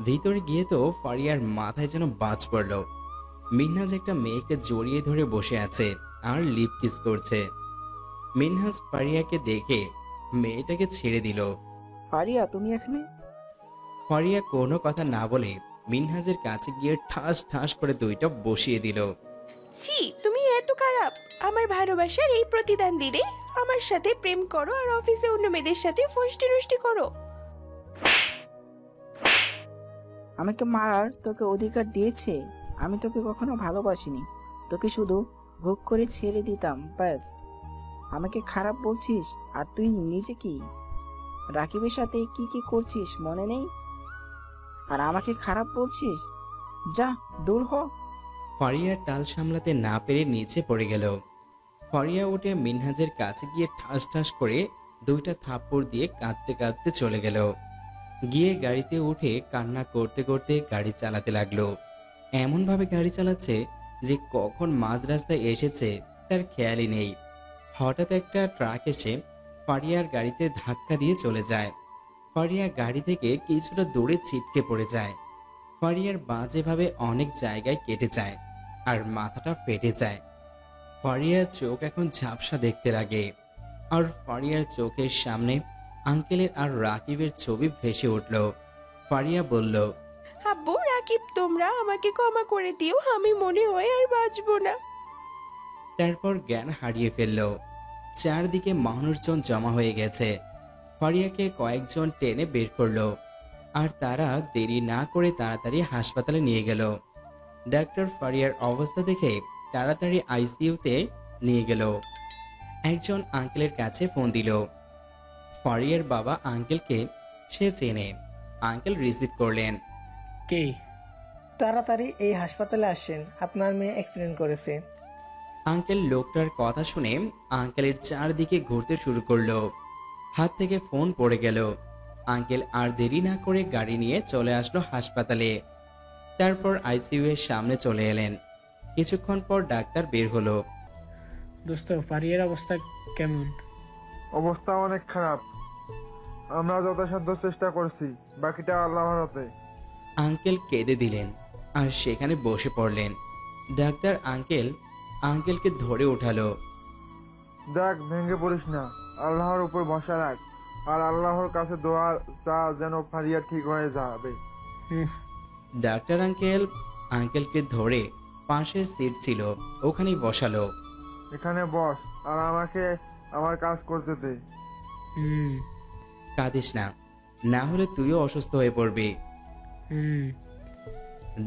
S2: ভিতরে গিয়ে তো ফারিয়ার মাথায় যেন বাজ পড়ল। মিনহাজ একটা মেয়েকে জড়িয়ে ধরে বসে আছে আর লিপ কিস করছে। মিনহাজ ফারিয়াকে দেখে মেয়েটাকে ছেড়ে দিল।
S11: ফারিয়া তুমি এখানে?
S2: ফারিয়া কোনো কথা না বলে মিনহাজের কাছে গিয়ে ঠাস ঠাস করে দুইটা বসিয়ে দিল।
S1: ছি, তুমি এত খারাপ! আমার ভালোবাসার এই প্রতিদান দিলে আমার সাথে প্রেম করো আর অফিসে অন্য মেয়েদের সাথে ফষ্টি নষ্টি করো।
S11: আমাকে মারার তোকে অধিকার দিয়েছে? আমি তোকে কখনো ভালোবাসিনি, তোকে শুধু ভোগ করে ছেড়ে দিতাম ব্যাস। আমাকে খারাপ বলছিস? আর তুই নিজে কি রাকিবের সাথে কি কি করছিস মনে নেই? আর আমাকে খারাপ বলছিস? যা দূর হ।
S2: ফারিয়া টাল সামলাতে না পেরে নিচে পড়ে গেল। ফারিয়া উঠে মিনহাজের কাছে গিয়ে ঠাস ঠাস করে দুইটা থাপ্পড় দিয়ে কাঁদতে কাঁদতে চলে গেল। গিয়ে গাড়িতে উঠে কান্না করতে করতে গাড়ি চালাতে লাগলো। এমনভাবে গাড়ি চালাচ্ছে যে কখন মাঝ রাস্তায় এসেছে তার খেয়ালই নেই। হঠাৎ একটা ট্রাক এসে ফারিয়ার গাড়িতে ধাক্কা দিয়ে চলে যায়। ফারিয়া গাড়ি থেকে কিছুটা দূরে ছিটকে পড়ে যায়। ফারিয়ার বাজেভাবে অনেক জায়গায় কেটে যায় আর মাথাটা ফেটে যায়। ফারিয়ার চোখ এখন ঝাপসা দেখতে লাগে। আর ফারিয়ার চোখের সামনে আঙ্কেলের আর রাকিবের ছবি ভেসে উঠল। ফারিয়া বলল,
S1: আব্বু, রাকিব, তোমরা আমাকে ক্ষমা করে দিও, আমি মনে হয় আর বাঁচবো না।
S2: তারপর জ্ঞান হারিয়ে ফেলল। চারদিকে মানুষজন জমা হয়ে গেছে। ফারিয়াকে কয়েকজন টেনে বের করলো আর তারা দেরি না করে তাড়াতাড়ি হাসপাতালে নিয়ে গেল। ডাক্তার ফারিয়ার অবস্থা দেখে তাড়াতাড়ি আইসিইউতে নিয়ে গেল। একজন আঙ্কেলের কাছে ফোন দিল। ফারিয়ার বাবা আঙ্কেলকে সে চেনে। আঙ্কেল রিসিভ করলেন।
S4: কে?
S15: তাড়াতাড়ি এই হাসপাতালে আসেন, আপনার মেয়ে অ্যাক্সিডেন্ট করেছে।
S2: আঙ্কেল লোকটার কথা শুনে আঙ্কেলের চারদিকে ঘুরতে শুরু করলো। হাত থেকে ফোন পড়ে গেল। আঙ্কেল আর দেরি না করে গাড়ি নিয়ে চলে আসলো হাসপাতালে। তারপর আইসিইউ এর সামনে চলে এলেন। কিছুক্ষণ পর ডাক্তার বের হলো।
S4: দোস্ত, ফারিয়ার অবস্থা কেমন?
S16: অবস্থা অনেক খারাপ, আমরা যথাসাধ্য চেষ্টা করছি, বাকিটা আল্লাহর হাতে।
S2: আঙ্কেল কেঁদে দিলেন আর সেখানে বসে পড়লেন। ডাক্তার আঙ্কেলকে ধরে উঠালো।
S16: দেখ, ভেঙে পড়িস না, আল্লাহর উপর ভরসা রাখ আর আল্লাহর কাছে দোয়া চা যেন ফারিয়া ঠিক হয়ে যাবে।
S2: ডাক্তার আঙ্কেলকে ধরে পাশে সিট ছিল ওখানেই বসালো।
S16: এখানে বস আর আমাকে আমার কাজ করতে দে।
S2: কাঁদিস না, না হলে তুইও অসুস্থ হয়ে পড়বি।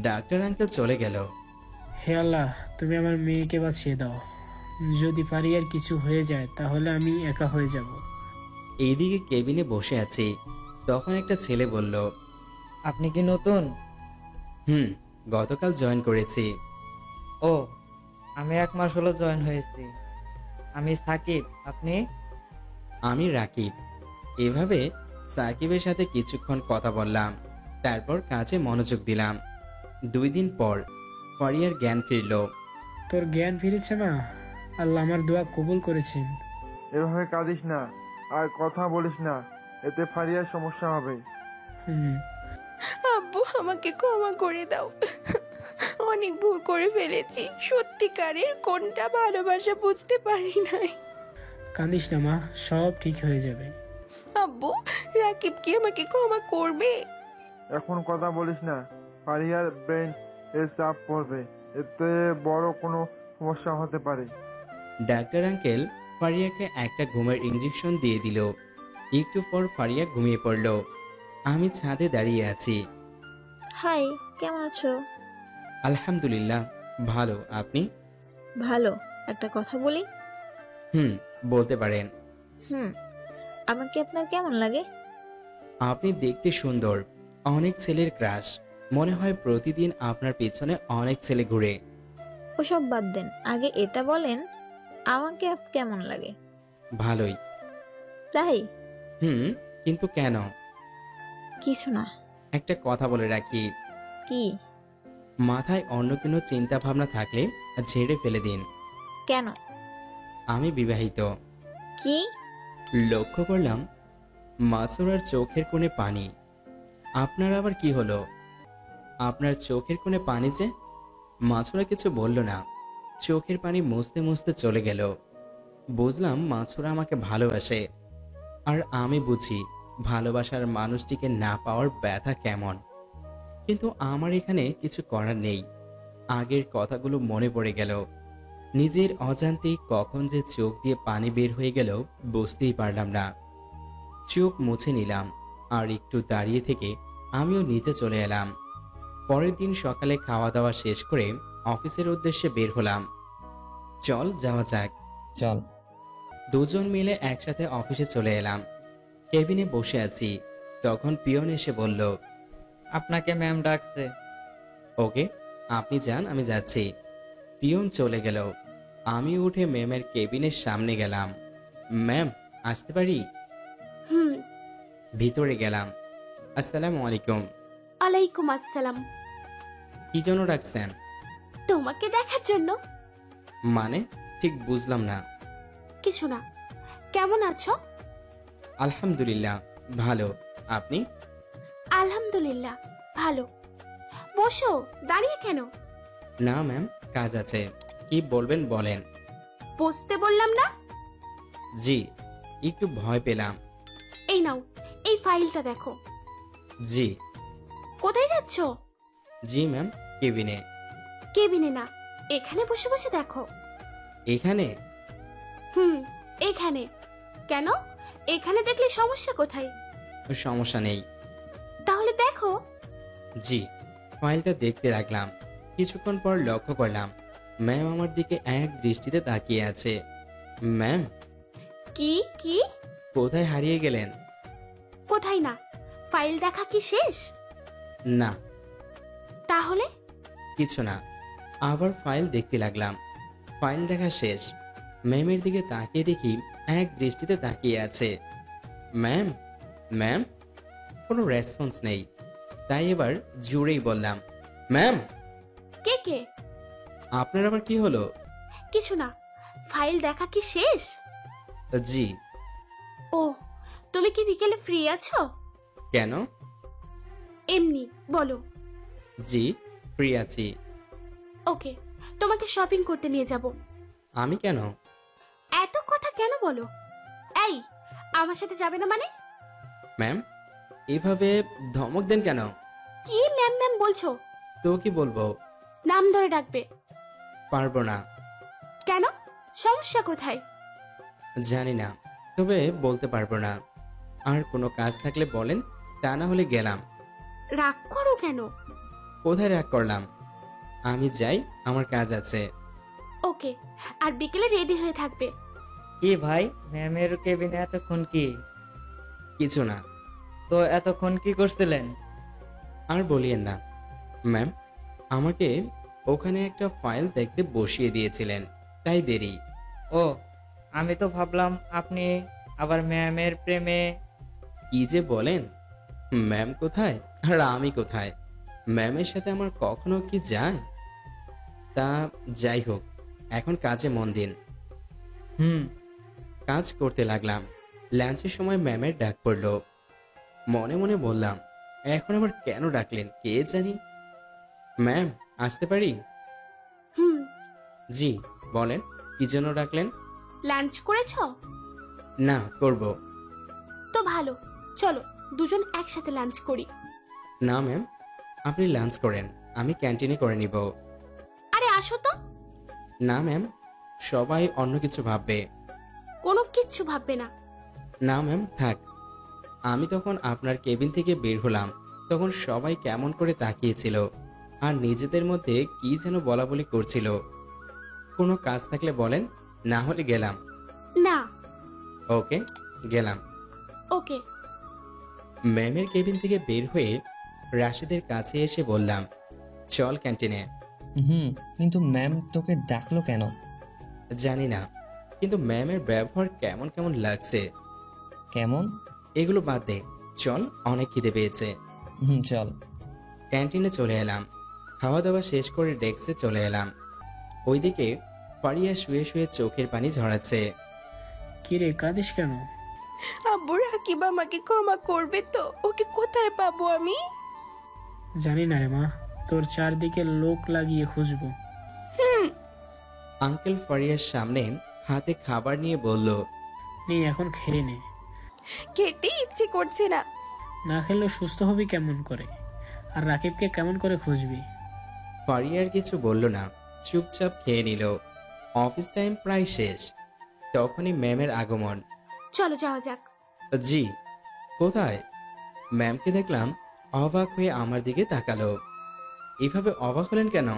S2: ডাক্তার আঙ্কেল চলে গেল।
S4: হে আল্লাহ, তুমি আমার মেয়েকে বাঁচিয়ে দাও। যদি ফারিয়ার কিছু হয়ে যায় তাহলে আমি একা হয়ে যাব।
S2: এইদিকে কেবিনে বসে আছি, তখন একটা ছেলে বলল,
S17: আপনি কি নতুন?
S2: গতকাল জয়েন করেছি।
S17: ও, আমি 1 মাস হলো জয়েন হয়েছি। আমি সাকিব, আপনি?
S2: আমি রাকিব। এভাবে সাকিবের সাথে কিছুক্ষণ কথা বললাম, তারপর কাজে মনোযোগ দিলাম। 2 দিন পর ফারিয়ার জ্ঞান ফিরল।
S4: তোর জ্ঞান ফিরেছে মা? আল্লাহ আমার দোয়া কবুল করেছেন।
S16: এভাবে কাঁদিস না আর কথা বলিস না, এতে ফারিয়ার সমস্যা হবে।
S1: আব্বু, আমাকে ক্ষমা করে দাও, অনেক ভুল করে ফেলেছি। সত্যিকারের কোনটা ভালোবাসা বুঝতে পারি নাই।
S4: কাঁদিস না মা, সব ঠিক হয়ে যাবে।
S1: আব্বু, রাকিব কি আমাকে ক্ষমা করবে?
S16: এখন কথা বলিস না, ফারিয়ার ব্রেন এর চাপ পড়বে, এতে বড় কোনো সমস্যা হতে পারে।
S2: ডাক্তার আঙ্কেল ফারিয়াকে একটা ঘুমের ইঞ্জেকশন দিয়ে দিল। একটু পর ফারিয়া ঘুমিয়ে পড়ল। আমি ছাদে দাঁড়িয়ে আছি।
S12: হাই, কেমন আছো?
S2: আলহামদুলিল্লাহ, ভালো। আপনি?
S12: ভালো। একটা কথা বলি?
S2: বলতে পারেন।
S12: আমাকে আপনার কেমন লাগে?
S2: আপনি দেখতে সুন্দর, অনেক ছেলের ক্রাশ। মনে হয় প্রতিদিন আপনার পেছনে অনেক ছেলে ঘুরে।
S12: ওসব বাদ দেন, আগে এটা বলেন আমাকে কেমন লাগে?
S2: ভালোই।
S12: তাই?
S2: কিন্তু কেন?
S12: কিছু না।
S2: একটা কথা বলে রাখি।
S12: কি?
S2: মাথায় অন্য কোনো চিন্তা ভাবনা থাকলে ঝেড়ে ফেলে দিন।
S12: কেন?
S2: আমি বিবাহিত।
S12: কি?
S2: লক্ষ্য করলাম মাসুরার চোখের কোণে পানি। আপনার আবার কি হলো? আপনার চোখের কোণে পানি যে? মাসুরা কিছু বলল না। চোখের পানি মুছতে মুছতে চলে গেল। বুঝলাম মাছুরা আমাকে ভালোবাসে, আর আমি বুঝি ভালোবাসার মানুষটিকে না পাওয়ার ব্যথা কেমন। কিন্তু আমার এখানে কিছু করার নেই। আগের কথাগুলো মনে পড়ে গেল। নিজের অজান্তেই কখন যে চোখ দিয়ে পানি বের হয়ে গেল বুঝতেই পারলাম না। চোখ মুছে নিলাম আর একটু দাঁড়িয়ে থেকে আমিও নিচে চলে এলাম। পরের দিন সকালে খাওয়া দাওয়া শেষ করে অফিসের উদ্দেশ্যে বের হলাম। চল যাওয়া যাক।
S9: চল।
S2: দুজন মিলে একসাথে অফিসে চলে এলাম। কেবিনে বসে আছি, তখন পিয়ন এসে বলল,
S17: আপনাকে ম্যাম ডাকছে।
S2: ওকে, আপনি যান, আমি যাচ্ছি। পিয়ন চলে গেল। আমি উঠে ম্যামের কেবিনের সামনে গেলাম। ম্যাম, আসতে পারি?
S8: হুম।
S2: ভিতরে গেলাম। আসসালামু আলাইকুম।
S8: ওয়ালাইকুম আসসালাম।
S2: কি জন্য ডাকছেন?
S8: তোমাকে দেখার জন্য।
S2: মানে ঠিক বুঝলাম না।
S8: কিছু না। কেমন আছো?
S2: আলহামদুলিল্লাহ ভালো। আপনি?
S8: আলহামদুলিল্লাহ ভালো। বসো, দাঁড়িয়ে কেন?
S2: না ম্যাম, কাজ আছে। কি বলবেন বলেন।
S8: বসতে বললাম না?
S2: জি, একটু ভয় পেলাম।
S8: এই নাও, এই ফাইলটা দেখো।
S2: জি।
S8: কোথায় যাচ্ছ?
S2: জি ম্যাম, কেবিনে।
S8: কেবিনে না, এখানে বসে বসে দেখো।
S2: এখানে?
S8: হুম, এখানে। কেন? এখানে দেখলে সমস্যা কোথায়?
S2: সমস্যা নেই।
S8: তাহলে দেখো।
S2: জি। ফাইলটা দেখতে রাখলাম। কিছুক্ষণ পর লক্ষ্য করলাম ম্যাম আমার দিকে এক দৃষ্টিতে তাকিয়ে আছে। ম্যাম।
S8: কি কি?
S2: কোথায় হারিয়ে গেলেন?
S8: কোথায় না, ফাইল দেখা কি শেষ?
S2: না।
S8: তাহলে?
S2: কিছু না। আবার ফাইল দেখতে লাগলাম। ফাইল দেখা শেষ। ম্যামের দিকে তাকিয়ে দেখি এক দৃষ্টিতে তাকিয়ে আছে। Ma'am, ma'am. কোনো রেসপন্স নেই। তাই এবার জোরেই বললাম, ম্যাম।
S8: কে কে?
S2: আপনার আবার কি হলো?
S8: কিছু না। ফাইল দেখা কি শেষ?
S2: জি।
S8: ও, তুমি কি বিকেলে ফ্রি আছো?
S2: কেন?
S8: এমনি বলো।
S2: জি, ফ্রি আছি।
S8: ওকে, তোমাকে শপিং করতে নিয়ে যাব।
S2: আমি কেন?
S8: এত কথা কেন বলো? এই, আমার সাথে যাবে না মানে?
S2: ম্যাম, এভাবে ধমক দেন কেন?
S8: কি ম্যাম ম্যাম বলছো?
S2: তো কি বলবো?
S8: নাম ধরে ডাকবে।
S2: পারবো না।
S8: কেন? সমস্যা কোথায়?
S2: জানি না, তবে বলতে পারবো না। আর কোনো কাজ থাকলে বলেন, তা না হলে গেলাম।
S8: রাগ করো কেন?
S2: কোথায় রাগ করলাম? আমি যাই, আমার কাজ আছে।
S8: ওকে, আর বিকেলে রেডি হয়ে থাকবে।
S17: কি ভাই, ম্যামের কেবিনে এতক্ষণ কি?
S2: কিছু না।
S17: তো এতক্ষণ কি করছিলেন?
S2: আর বলিয়েন না ম্যাম, আমাকে ওখানে একটা ফাইল দেখতে বসিয়ে দিয়েছিলেন, তাই দেরি।
S17: ও, আমি তো ভাবলাম আপনি আবার ম্যামের প্রেমে।
S2: কি যে বলেন, ম্যাম কোথায় আর আমি কোথায়? ম্যামের সাথে আমার কখনো কি যায়? তা যাই হোক, এখন কাজে মন দিন।
S17: হুম।
S2: কাজ করতে লাগলাম। লাঞ্চের সময় ম্যামের ডাক পড়লো। মনে মনে বললাম, এখন আবার কেন ডাকলেন কে জানি। ম্যাম, আসতে পারি?
S8: হুম।
S2: জি, বলেন, কি জন্য ডাকলেন?
S8: লাঞ্চ করেছো?
S2: না, করব।
S8: তো ভালো, চলো দুজন একসাথে লাঞ্চ করি।
S2: না ম্যাম, আপনি লাঞ্চ করেন, আমি ক্যান্টিনে করে নিব।
S8: আরে আসো তো।
S2: না ম্যাম, সবাই অন্য কিছু ভাববে।
S8: কোনো কিচ্ছু ভাববে না।
S2: না ম্যাম, থাক। আমি তখন আপনার কেবিন থেকে বের হলাম, তখন সবাই কেমন করে তাকিয়েছিল আর নিজেদের মধ্যে কি যেন বলাবলি করছিল। কোনো কাজ থাকলে বলেন, না হলে গেলাম।
S8: না।
S2: ওকে, গেলাম।
S8: ওকে।
S2: ম্যামের কেবিন থেকে বের হয়ে রাশিদের কাছে এসে বললাম, চল ক্যান্টিনে।
S9: কিন্তু ম্যাম তোকে ডাকলো কেন?
S2: জানি না, কিন্তু ম্যামের ব্যবহার কেমন কেমন লাগছে।
S9: কেমন?
S2: এগুলো বাদ দে, চল, অনেক খিদে পেয়েছে।
S9: চল।
S2: ক্যান্টিনে চলে এলাম। খাওয়া দাওয়া শেষ করে ডেস্কে চলে এলাম। ওইদিকে ফারিয়া শুয়ে শুয়ে চোখের পানি ঝরাচ্ছে।
S4: কিরে, কাঁদিস কেন?
S1: আব্বু, রাকিব আমাকে ক্ষমা করবে তো? ওকে কোথায় পাবো আমি?
S4: জানি না রে মা, তোর চারদিকে লোক লাগিয়ে খুঁজবো।
S2: আঙ্কেল ফারিয়ার সামনে হাতে খাবার নিয়ে বলল,
S4: নেই এখন খেয়ে নে।
S1: খেতে ইচ্ছে করছে না।
S4: না খেলে সুস্থ হবি কেমন করে? আর রাকিবকে কেমন করে খুঁজবি?
S2: ফারিয়ার কিছু বলল না, চুপচাপ খেয়ে নিল। অফিস টাইম প্রায় শেষ, তখনই ম্যামের আগমন।
S8: চলো যাওয়া যাক।
S2: জি। কোথায়? ম্যামকে দেখলাম অবাক হয়ে আমার দিকে তাকালো। এভাবে অবাক হলেন কেন?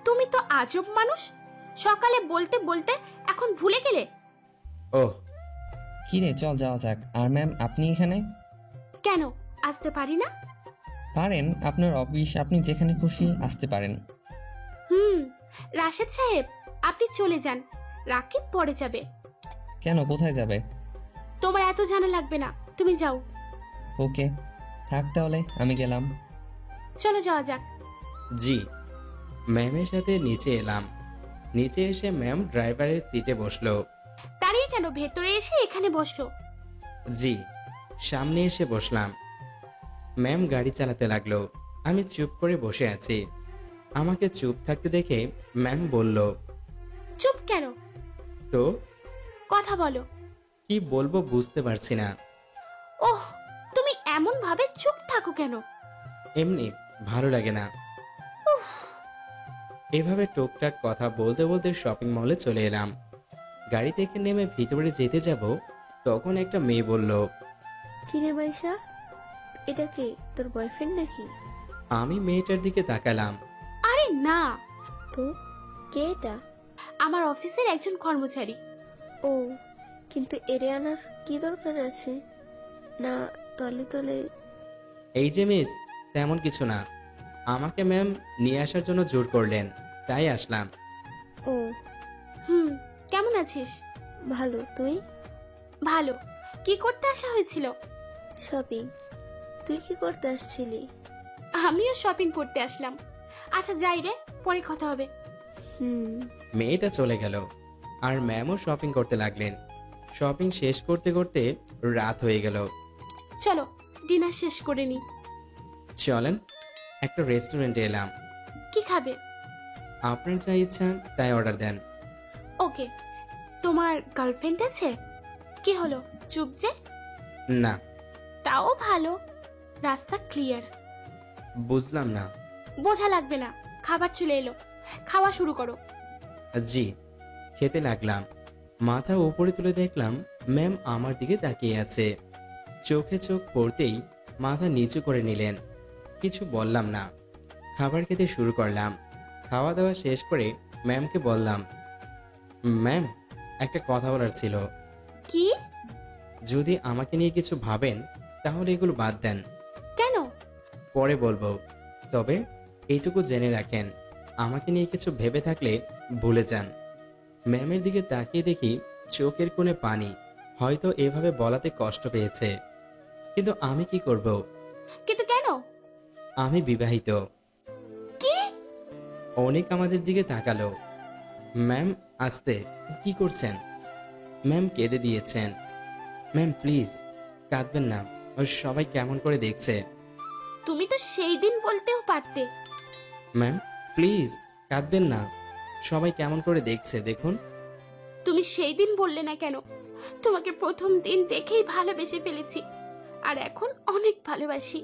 S8: তুমি তো আজব মানুষ, সকালে বলতে বলতে এখন ভুলে গেলে।
S2: ওহ,
S9: কি রে, চল যাওয়া যাক। আর ম্যাম, আপনি এখানে
S8: কেন আসতে পারি না?
S9: পারেন, আপনার অফিস, আপনি যেখানে খুশি আসতে পারেন।
S8: রাশেদ সাহেব, আপনি চলে যান, রাকিব পরে যাবে।
S9: কেন, কোথায় যাবে?
S8: তোমার এত জানা লাগবে না, তুমি যাও।
S9: ওকে, থাক তাহলে, আমি গেলাম।
S8: চলো যাওয়া যাক।
S2: জি। ম্যামের সাথে নিচে এলাম। নিচে এসে ম্যাম ড্রাইভারের সিটে বসলো।
S8: দাঁড়িয়ে কেন, ভেতরে এসে এখানে বসো।
S2: জি। সামনে এসে বসলাম। ম্যাম গাড়ি চালাতে লাগলো। আমি চুপ করে বসে আছি। আমাকে চুপ থাকতে দেখে ম্যাম বলল,
S8: চুপ কেন?
S2: তো
S8: কথা বলো।
S2: কি বলবো বুঝতে পারছি না।
S8: ওহ, তুমি এমন ভাবে চুপ থাকো কেন?
S2: এমনি ভালো লাগে না। এভাবে টুকটাক কথা বলতে বলতে শপিং মলে চলে এলাম। গাড়ি থেকে নেমে ভিতরে যেতে যাব, তখন একটা মেয়ে বলল,
S13: কিরে মাইশা, এটা কে, তোর বয়ফ্রেন্ড নাকি?
S2: আমি মেয়েটার দিকে তাকালাম।
S8: আরে না।
S13: তো কে এটা?
S8: আমার অফিসের একজন কর্মচারী।
S13: ও, কিন্তু এরে আনার কি দরকার আছে? না, তলে তলে।
S2: এই যে মিস, তেমন কিছু না। আমাকে ম্যাম নিয়ে আসার জন্য জোর করলেন, তাই আসলাম।
S13: ও,
S8: কেমন আছিস?
S13: ভালো, তুই?
S8: ভালো। কি করতে আসা হয়েছিল?
S13: শপিং। তুই কি করতে আসছিলি?
S8: আমিও শপিং করতে আসলাম। আচ্ছা যাই রে, পরে কথা হবে।
S2: মেয়েটা চলে গেল আর ম্যামও শপিং করতে লাগলেন। শপিং শেষ করতে করতে রাত হয়ে গেল।
S8: চলো ডিনার শেষ করে নি।
S2: চলেন, একটা রেস্টুরেন্টে এলাম।
S8: কি খাবে?
S2: আপনার যা ইচ্ছা তাই অর্ডার দেন।
S8: ওকে। তোমার গার্লফ্রেন্ড আছে? কি হলো, চুপ যে?
S2: না।
S8: তাও ভালো, রাস্তা ক্লিয়ার।
S2: বুঝলাম না।
S8: বোঝা লাগবে না, খাবার চলে এলো, খাওয়া শুরু করো।
S2: জি। খেতে লাগলাম। মাথা উপরে তুলে দেখলাম ম্যাম আমার দিকে তাকিয়ে আছে। চোখে চোখ পড়তেই মাথা নিচু করে নিলেন। কিছু বললাম না, খাবার খেতে শুরু করলাম। খাওয়া দাওয়া শেষ করে ম্যামকে বললাম, ম্যাম একটা কথা বলার ছিল।
S8: কি?
S2: যদি আমাকে নিয়ে কিছু ভাবেন তাহলে এগুলো বাদ দেন।
S8: কেন?
S2: পরে বলবো, তবে এইটুকু জেনে রাখেন, আমাকে নিয়ে কিছু ভেবে থাকলে ভুলে যান। ম্যামের দিকে তাকিয়ে দেখি চোখের কোণে পানি। হয়তো এভাবে বলাতে কষ্ট পেয়েছে, কিন্তু আমি কি করব?
S8: কিন্তু কেন?
S2: আমি বিবাহিত।
S8: কি?
S2: অনেক আমাদের দিকে তাকালো। ম্যাম আস্তে, কি করছেন? ম্যাম কেঁদে দিয়েছেন। ম্যাম প্লিজ কাঁদবেন না, ওই সবাই কেমন করে দেখছে।
S8: তুমি তো সেই দিন বলতেও পারতে।
S2: ম্যাম প্লিজ কাঁদবেন না, সবাই কেমন করে দেখছে দেখুন।
S8: তুমি সেই দিন বললে না কেন? তোমাকে প্রথম দিন দেখেই ভালোবেসে ফেলেছি, আর এখন অনেক ভালোবাসি।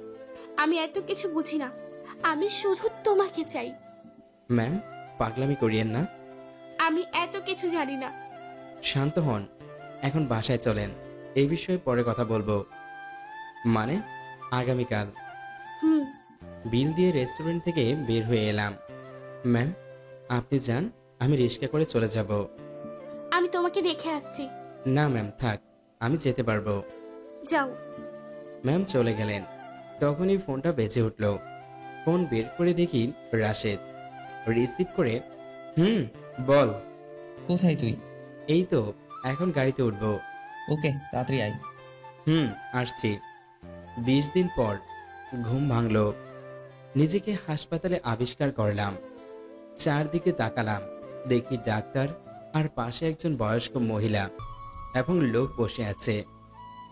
S8: আমি এত কিছু বুঝি না, আমি শুধু তোমাকে চাই।
S2: ম্যাম পাগলামি করিয়েন না।
S8: আমি এত কিছু জানি না।
S2: শান্ত হন, এখন বাসায় চলেন, এই বিষয়ে পরে কথা বলবো। মানে আগামীকাল। বিল দিয়ে রেস্টুরেন্ট থেকে বের হয়ে এলাম। ম্যাম আপনি যান, আমি রিক্সা করে চলে যাব।
S8: আমি তোমাকে দেখে আসছি।
S2: না ম্যাম থাক, আমি যেতে পারবো।
S8: যাও।
S2: ম্যাম চলে গেলেন। তখনই ফোনটা বেজে উঠল। ফোন বের করে দেখি রাশেদ। রিসিভ করে, বল।
S9: কোথায় তুই?
S2: এই তো এখন গাড়িতে উঠবো।
S9: ওকে, তাড়াতাড়ি আয়।
S2: আসছি। 20 দিন পর ঘুম ভাঙলো। নিজেকে হাসপাতালে আবিষ্কার করলাম। চারদিকে তাকালাম, দেখি ডাক্তার আর পাশে একজন বয়স্ক মহিলা এবং লোক বসে আছে।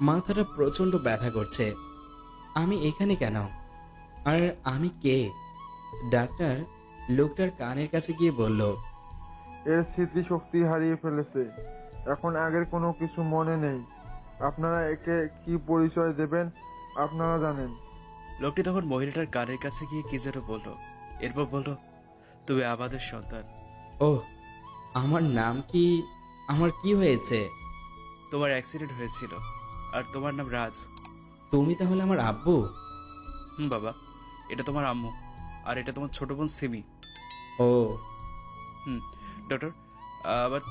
S2: মাথাটা প্রচন্ড ব্যথা করছে। আমি এখানে কেন? আর আমি কে? ডাক্তার লোকটার কানের কাছে গিয়ে বলল,
S16: এর স্মৃতিশক্তি হারিয়ে ফেলেছে। এখন আগের কোনো কিছু মনে নেই। আপনারা একে কি পরিচয় দেবেন আপনারা জানেন।
S7: লোকটি তখন মহিলাটার কানের কাছে গিয়ে কি যেন বলল, এরপর বলল, তুমি আমাদের সন্তান।
S2: ও আমার কি হয়েছে?
S7: তোমার অ্যাক্সিডেন্ট হয়েছিল আর তোমার নাম রাজ।
S2: তুমি তাহলে আমার আব্বু?
S7: বাবা, এটা তোমার আম্মু আর এটা তোমার ছোট বোন সিমি।
S2: ও
S7: ডক্টর, আবার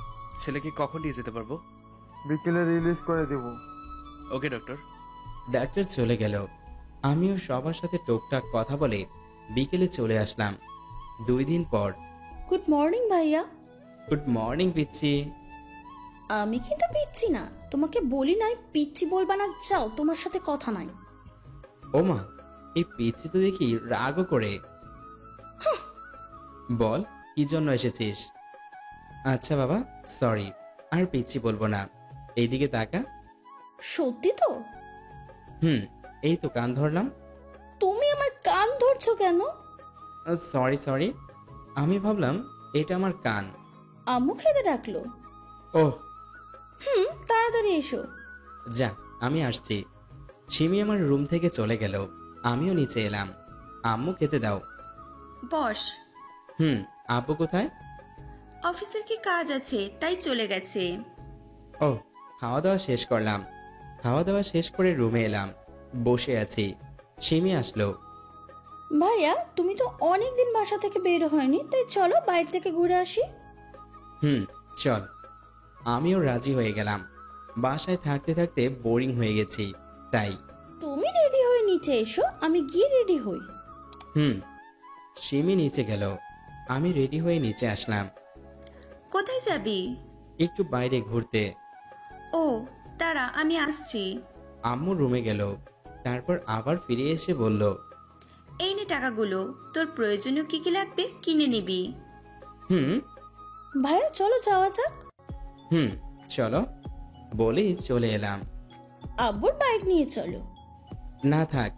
S7: ছেলেকে কখন নিয়ে যেতে পারবো?
S16: বিকেলে রিলিজ করে দেব।
S7: ওকে ডক্টর।
S2: ডাক্তার চলে গেল। আমিও সবার সাথে টুকটাক কথা বলে বিকেলে চলে আসলাম। 2 দিন পর।
S18: গুড মর্নিং ভাইয়া।
S2: গুড মর্নিং পিচ্ছি।
S18: আমি কিন্তু পিচ্ছি না, তোমাকে বলি নাই পিচ্ছি বলবা না, যাও, তোমার সাথে কথা নাই।
S2: ওমা, এই পিচ্ছি তো দেখি রাগও করে। বল কি জন্য এসেছিস? আচ্ছা বাবা, সরি, আর পিচ্ছি বলবো না। এইদিকে তাকা।
S18: সত্যি তো?
S2: এই তো কান ধরলাম।
S18: তুমি আমার কান ধরছো কেন?
S2: সরি, আমি ভাবলাম এটা আমার কান।
S18: আম্মু খেতে ডাকলো।
S2: ওহ,
S18: তাড়াতাড়ি এসো।
S2: যা, আমি আসছি। সিমি আমার রুম থেকে চলে গেল। আমিও নিচে এলাম। আম্মু খেতে দাও।
S19: বস।
S2: আব্বু কোথায়?
S19: অফিসের কি কাজ আছে তাই চলে গেছে।
S2: ও, খাওয়া দাওয়া শেষ করলাম। খাওয়া দাওয়া শেষ করে রুমে এলাম, বসে আছি। সিমি আসলো।
S18: ভাইয়া, তুমি তো অনেকদিন বাসা থেকে বের হয়নি, তাই চলো বাইরে থেকে ঘুরে আসি।
S2: চল। আমিও রাজি হয়ে গেলাম। বাসায় থাকতে থাকতে বোরিং হয়ে গেছি, তাই।
S18: তুমি রেডি হয়ে নিচে এসো, আমি গিয়ে রেডি হই।
S2: সিমি নিচে গেল। আমি রেডি হয়ে নিচে আসলাম।
S19: কোথায় যাবি?
S2: একটু বাইরে ঘুরতে।
S19: ও দাঁড়া, আমি আসছি।
S2: আম্মু রুমে গেল, তারপর আবার ফিরে এসে বলল,
S19: এই নে টাকাগুলো, তোর প্রয়োজনীয় কি কি লাগবে কিনে নিবি।
S18: ভাইয়া চলো যাওয়া যাক।
S2: চলো বলেই চলে এলাম।
S18: আব্বুর বাইক নিয়ে চলো।
S2: না থাক,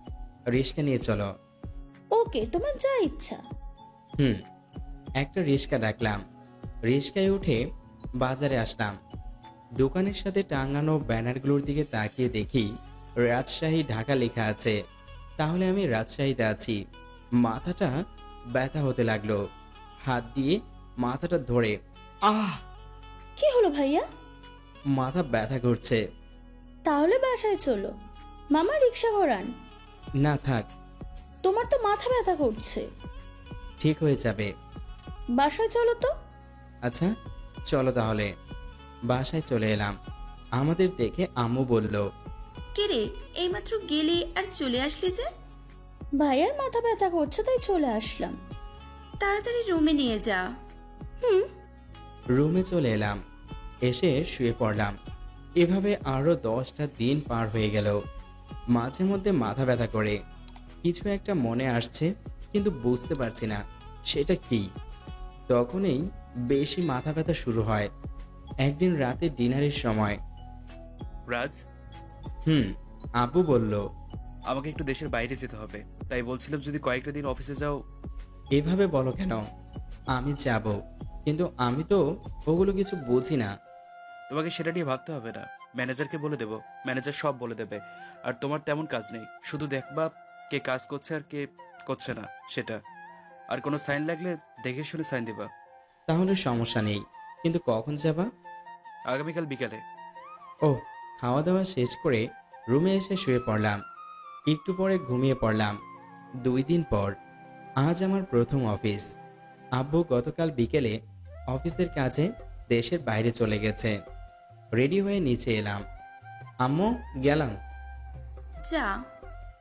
S2: রিক্সা নিয়ে চলো।
S18: ওকে, তোমার যা ইচ্ছা।
S2: একটা রিক্সা ডাকলাম। রিক্সায় উঠে বাজারে আসলাম। দোকানের সাথে টাঙানো ব্যানারগুলোর দিকে তাকিয়ে দেখি রাজশাহী ঢাকা লেখা আছে। তাহলে আমি রাজশাহীতে আছি। মাথাটা ব্যথা হতে লাগলো। হাত দিয়ে মাথাটা ধরে
S18: কি হলো ভাইয়া?
S2: মাথা ব্যথা করছে।
S18: তাহলে বাসায় চলো, মামা রিক্সা ঘোরান।
S2: না থাক,
S18: তোমার তো মাথা ব্যথা করছে।
S2: ঠিক হয়ে যাবে।
S18: বাসায় চলো তো।
S2: আচ্ছা চলো তাহলে। বাসায় চলে এলাম। আমাদের দেখে আম্মু বলল,
S19: কে রে, এইমাত্র গেলি আর চলে আসলি যে?
S18: ভাইয়ার মাথা ব্যথা করছে তাই চলে আসলাম।
S19: তাড়াতাড়ি রুমে নিয়ে যা।
S2: রুমে চলে এলাম। এসে শুয়ে পড়লাম। এভাবে আরো 10টা দিন পার হয়ে গেল। মাঝে মধ্যে মাথা ব্যথা করে। কিছু একটা মনে আসছে, কিন্তু বুঝতে পারছি না সেটা কি। তখনই বেশি মাথা ব্যথা শুরু হয়। একদিন রাতে ডিনারের সময়।
S7: রাজ।
S2: আব্বু বলল,
S7: আমাকে একটু দেশের বাইরে যেতে হবে, তাই বলছিলাম যদি কয়েকটা দিন অফিসে যাও।
S2: এভাবে বলো কেন? আমি যাব, কিন্তু আমি তো ওগুলো কিছু বুঝি না।
S7: তোমাকে সেটা নিয়ে ভাবতে হবে না, ম্যানেজারকে বলে দেবো, ম্যানেজার সব বলে দেবে। আর তোমার তেমন কাজ নেই, শুধু দেখবা কে কাজ করছে আর কে করছে না সেটা। আর কোনো সাইন লাগলে দেখে শুনে সাইন দিবা।
S2: তাহলে সমস্যা নেই, কিন্তু কখন যাবা?
S7: আগামীকাল বিকালে।
S2: ও, খাওয়া দাওয়া শেষ করে রুমে এসে শুয়ে পড়লাম। একটু পরে ঘুমিয়ে পড়লাম। 2 দিন পর আজ আমার প্রথম অফিস। আব্বু গতকাল বিকেলে অফিসের কাজে দেশের বাইরে চলে গেছে। রেডি হয়ে নিচে এলাম। আম্মু গেলাম।
S19: যা।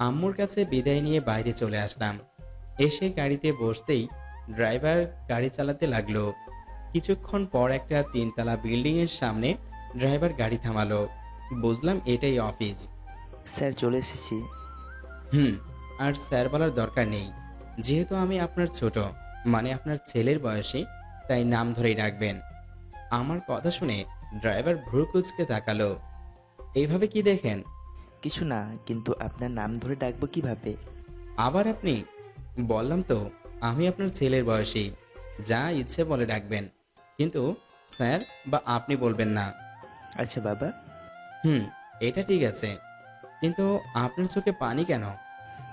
S2: আম্মুর কাছে বিদায় নিয়ে বাইরে চলে আসলাম। এসে গাড়িতে বসতেই ড্রাইভার গাড়ি চালাতে লাগলো। কিছুক্ষণ পর একটা 3তলা বিল্ডিং এর সামনে ড্রাইভার গাড়ি থামালো। বুঝলাম এটাই অফিস।
S20: স্যার চলে এসেছি।
S2: আর স্যার বলার দরকার নেই, যেহেতু আমি আপনার ছোট, মানে আপনার ছেলের বয়সী, তাই নাম ধরেই রাখবেন। আমার কথা শুনে ড্রাইভার ভ্রু কুঁচকে তাকালো। এইভাবে কি দেখেন?
S20: কিছু না, কিন্তু আপনার নাম ধরে ডাকবো কিভাবে?
S2: আবার আপনি? বললাম তো আমি আপনার ছেলের বয়সী, যা ইচ্ছে বলে ডাকবেন। কিন্তু স্যার বা আপনি বলবেন না।
S20: আচ্ছা বাবা।
S2: এটা ঠিক আছে, কিন্তু আপনার চোখে পানি কেন?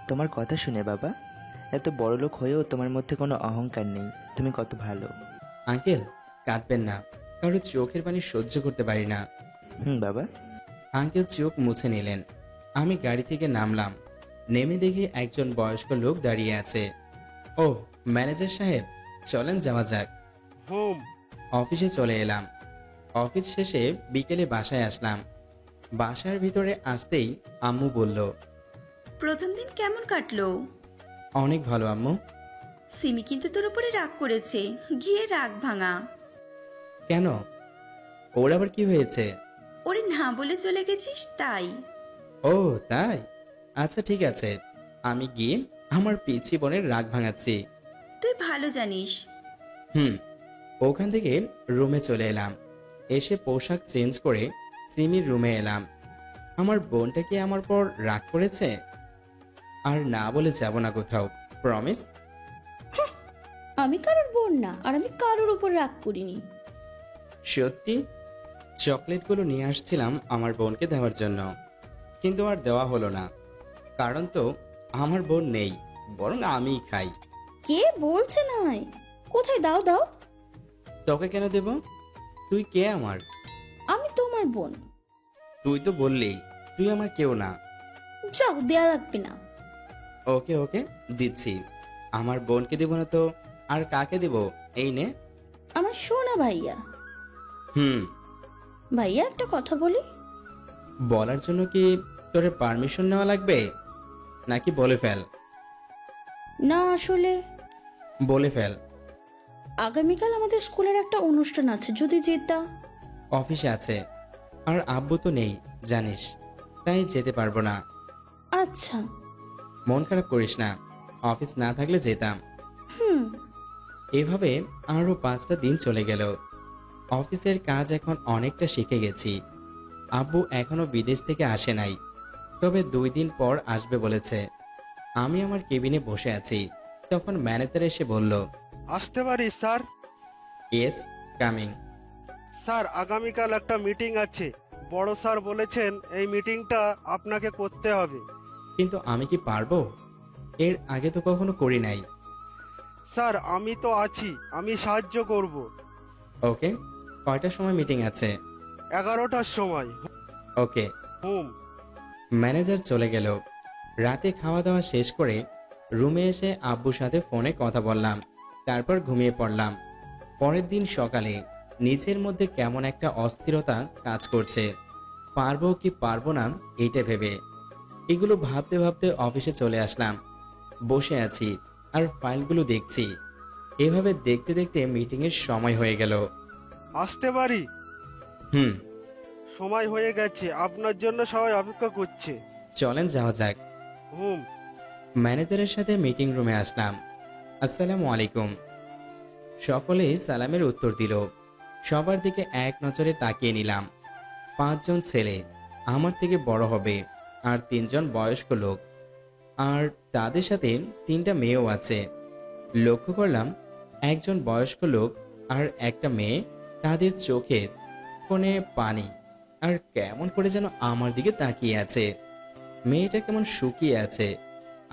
S20: তোমার কথা শুনে বাবা, এত বড় লোক হয়েও তোমার মধ্যে কোনো অহংকার নেই। তুমি কত ভালো।
S2: আঙ্কেল কাঁদবেন না, কারো চোখের পানি সহ্য করতে পারি না।
S20: বাবা।
S2: আঙ্কেল চোখ মুছে নিলেন। আমি গাড়ি থেকে নামলাম। নেমে দেখি একজন বয়স্ক লোক দাঁড়িয়ে আছে। ও ম্যানেজার সাহেব, চলেন যাওয়া যাক। অফিসে চলে এলাম। অফিস শেষে বিকেলে বাসায় আসলাম। বাসার ভিতরে আসতেই আম্মু বলল,
S19: প্রথম দিন কেমন কাটলো?
S2: অনেক ভালো আম্মু।
S19: সিমি কিন্তু তোর উপরে রাগ করেছে, গিয়ে রাগ ভাঙা।
S2: কেন? ওর আবার কি হয়েছে?
S19: ওরে না বলে চলে গেছিস তাই।
S2: ও তাই? আচ্ছা ঠিক আছে, আমি গিয়ে আমার পিচ্চি বোনের রাগ ভাঙাচ্ছি।
S19: তুই ভালো জানিস।
S2: ওখান থেকে রুমে চলে এলাম। এসে পোশাক চেঞ্জ করে সিমির রুমে এলাম। আমার বোনটা কি আমার পর রাগ করেছে? আর না বলে যাব না কোথাও, প্রমিস।
S18: আমি কারোর বোন না, আর আমি কারোর উপর রাগ করিনি।
S2: সত্যি? চকলেটগুলো নিয়ে আসছিলাম আমার বোনকে দেওয়ার জন্য, কিন্তু আর দেওয়া হলো না। কারণ তো আমার বোন নেই, বরং আমিই খাই।
S18: কে বলছে নাই? কোথায়? দাও দাও।
S2: তোকে কেন দেব? তুই কে আমার?
S18: আমি তোমার বোন।
S2: তুই তো বললি তুই আমার কেউ না।
S18: যাও, দেয়া লাগবে না।
S2: ওকে ওকে দিচ্ছি। আমার বোনকে দেব না তো আর কাকে দেব? এই নে।
S18: আমার সোনা ভাইয়া। ভাইয়া একটা কথা বলি।
S2: বলার জন্য কি তোর পারমিশন নেওয়া লাগবে, নাকি বলে ফেল?
S18: না আসলে
S2: বলে ফেল।
S18: আগামীকাল আমাদের স্কুলের একটা অনুষ্ঠান আছে, যদি যেতাম।
S2: অফিসে আছে, আর আব্বু তো নেই জানিস, তাই যেতে পারবো না।
S18: আচ্ছা।
S2: মন খারাপ করিস না, অফিস না থাকলে যেতাম। এভাবে আরো 5টা দিন চলে গেল। অফিসের কাজ এখন অনেকটা শিখে গেছি। আব্বু এখনো বিদেশ থেকে আসে নাই, তবে 2 দিন পর আসবে বলেছে। আমি আমার কেবিনে বসে আছি, তখন ম্যানেজার এসে বলল,
S21: আসতে পারি স্যার?
S2: Yes, coming.
S21: স্যার, আগামীকাল একটা মিটিং আছে। বড় স্যার বলেছেন এই মিটিংটা আপনাকে করতে হবে।
S2: কিন্তু আমি কি পারবো? এর আগে তো কখনো করি নাই।
S21: স্যার, আমি তো আছি, আমি সাহায্য করব।
S2: ওকে, কয়টার সময় মিটিং আছে?
S21: 11টার সময়।
S2: ওকে। ম্যানেজার চলে গেল। রাতে খাওয়া দাওয়া শেষ করে রুমে এসে আব্বুর সাথে ফোনে কথা বললাম, তারপর ঘুমিয়ে পড়লাম। পরের দিন সকালে নিজের মধ্যে কেমন একটা অস্থিরতা কাজ করছে, পারবো কি পারবো না এইটা ভেবে। এগুলো ভাবতে ভাবতে অফিসে চলে আসলাম। বসে আছি আর ফাইলগুলো দেখছি। এভাবে দেখতে দেখতে মিটিং এর সময় হয়ে গেল।
S21: আসতে পারি? সময় হয়ে গেছে, আপনার জন্য সবাই অপেক্ষা করছে।
S2: চলেন যাওয়া যাক। ম্যানেজারের সাথে মিটিং রুমে আসলাম। আসসালামু আলাইকুম। সকলেই সালামের উত্তর দিল। সবার দিকে এক নজরে তাকিয়ে নিলাম। 5 জন ছেলে, আমার থেকে বড় হবে, আর 3 জন বয়স্ক লোক, আর তাদের সাথে 3টা মেয়েও আছে। লক্ষ্য করলাম একজন বয়স্ক লোক আর একটা মেয়ে, তাদের চোখের কোণে পানি, আর কেমন করে যেন আমার দিকে তাকিয়ে আছে। মেয়েটা কেমন শুকিয়ে আছে,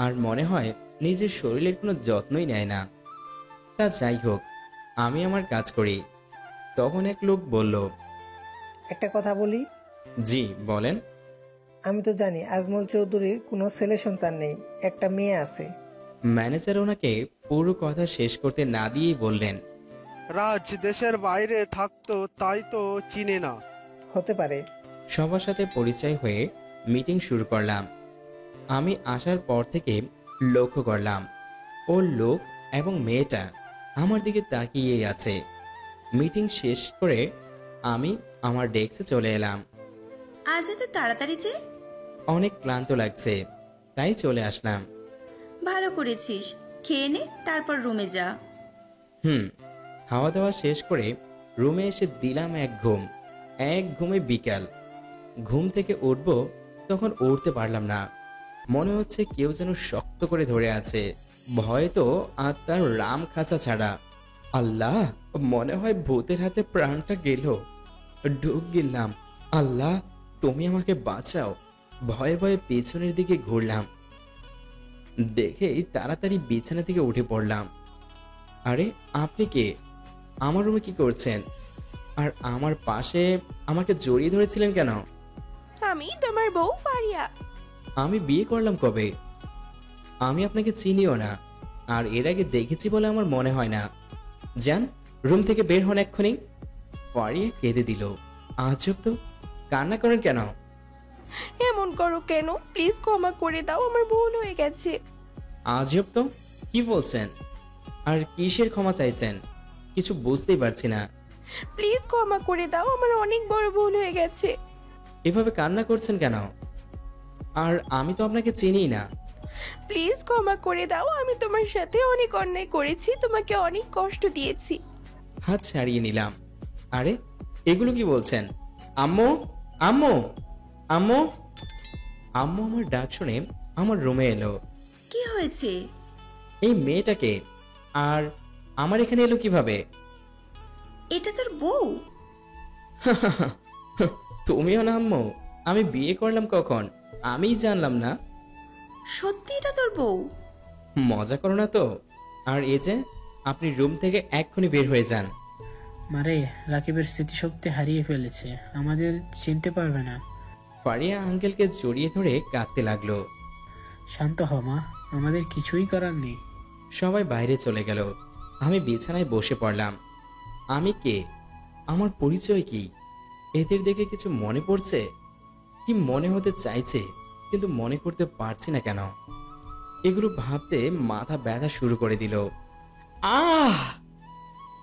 S2: আর মনে হয় নিজের শরীরের কোনো যত্নই নেয় না। তা যাই হোক, আমি আমার কাজ করি। তখন এক লোক বলল,
S15: একটা কথা বলি।
S2: জি বলেন।
S15: আমি তো জানি আজমল চৌধুরীর কোনো ছেলে সন্তান নেই, একটা মেয়ে আছে।
S2: ম্যানেজার ওনাকে পুরো কথা শেষ করতে না দিয়েই বললেন,
S21: রাজ দেশের বাইরে থাকতো, তাই তো চিনে না।
S15: হতে পারে।
S2: সবার সাথে পরিচয় হয়ে মিটিং শুরু করলাম। আমি আসার পর থেকে লক্ষ্য করলাম ওর লোক এবং মেয়েটা আমার দিকে তাকিয়েই আছে। মিটিং শেষ করে আমি আমার ডেস্কে চলে এলাম।
S19: আজ এত তাড়াতাড়ি যে?
S2: অনেক ক্লান্ত লাগছে, তাই চলে আসলাম।
S19: ভালো করেছিস, খেয়ে নে, তারপর রুমে যা।
S2: খাওয়া দাওয়া শেষ করে রুমে এসে দিলাম এক ঘুম। এক ঘুমে বিকাল। ঘুম থেকে উঠবো, তখন উঠতে পারলাম না। মনে হচ্ছে কেউ যেন শক্ত করে ধরে আছে। ভয়ে তো আত্মার রাম খাঁচা ছাড়া আল্লাহ, মনে হয় ভূতের হাতে প্রাণটা গেল। ঢুক গেলাম। আল্লাহ, তুমি আমাকে বাঁচাও। ভয়ে ভয়ে পেছনের দিকে ঘুরলাম, দেখেই তাড়াতাড়ি বিছানা থেকে উঠে পড়লাম। আরে আপনি কে? আমার রুমে কি করছেন? আর আমার পাশে আমাকে জড়িয়ে ধরেছিলেন কেন?
S1: আমি তোমার বউ ফারিয়া।
S2: আমি বিয়ে করলাম কবে? আমি আপনাকে চিনিও না, আর এর আগে দেখেছি বলে আমার মনে হয় না। যান, রুম থেকে বের হন এক্ষুনি। ফারিয়া কেঁদে দিল। আজব তো, কান্না করেন কেন?
S1: এমন করো কেন? প্লিজ ক্ষমা করে দাও, আমার ভুল হয়ে গেছে।
S2: আজব তো, কি বলছেন? আর কিসের ক্ষমা চাইছেন? কিছু বুঝতেই পারছি না।
S1: প্লিজ ক্ষমা করে দাও, আমার অনেক বড় ভুল হয়ে গেছে।
S2: এভাবে কান্না করছেন কেন? আর আমি তো আপনাকে চিনি না।
S1: প্লিজ ক্ষমা করে দাও, আমি তোমার সাথে অনেক অন্যায় করেছি, তোমাকে অনেক কষ্ট দিয়েছি।
S2: হাত ছাড়িয়ে নিলাম। আরে এগুলো কি বলছেন? আম্মু, আম্মু, আম্মু। আম্মু আমার ডাক শুনে আমার রুমে এলো।
S19: কি হয়েছে?
S2: এই মেয়েটাকে, আর আমার এখানে এলো কিভাবে?
S19: এটা তোর বউ?
S2: তুমিও না আম্মু? আমি বিয়ে করলাম কখন? আমিই জানলাম না।
S19: সত্যি এটা তোর বউ?
S2: মজা করো না তো। আর এই যে, আপনি রুম থেকে এক্ষুনি বের হয়ে যান।
S4: মারে, রাকিবের স্মৃতিশক্তি হারিয়ে ফেলেছে, আমাদের চিনতে পারবে না।
S2: ফারিয়া আঙ্কেলকে জড়িয়ে ধরে কাঁদতে লাগলো।
S4: শান্ত হ মা, আমাদের কিছুই করার নেই।
S2: সবাই বাইরে চলে গেল। আমি বিছানায় বসে পড়লাম। আমি কে? আমার পরিচয় কি? এদের দেখে কিছু মনে পড়ছে? কি মনে হতে চাইছে, কিন্তু মনে করতে পারছি না কেন? এগুলো ভাবতে মাথা ব্যথা শুরু করে দিল। আহ!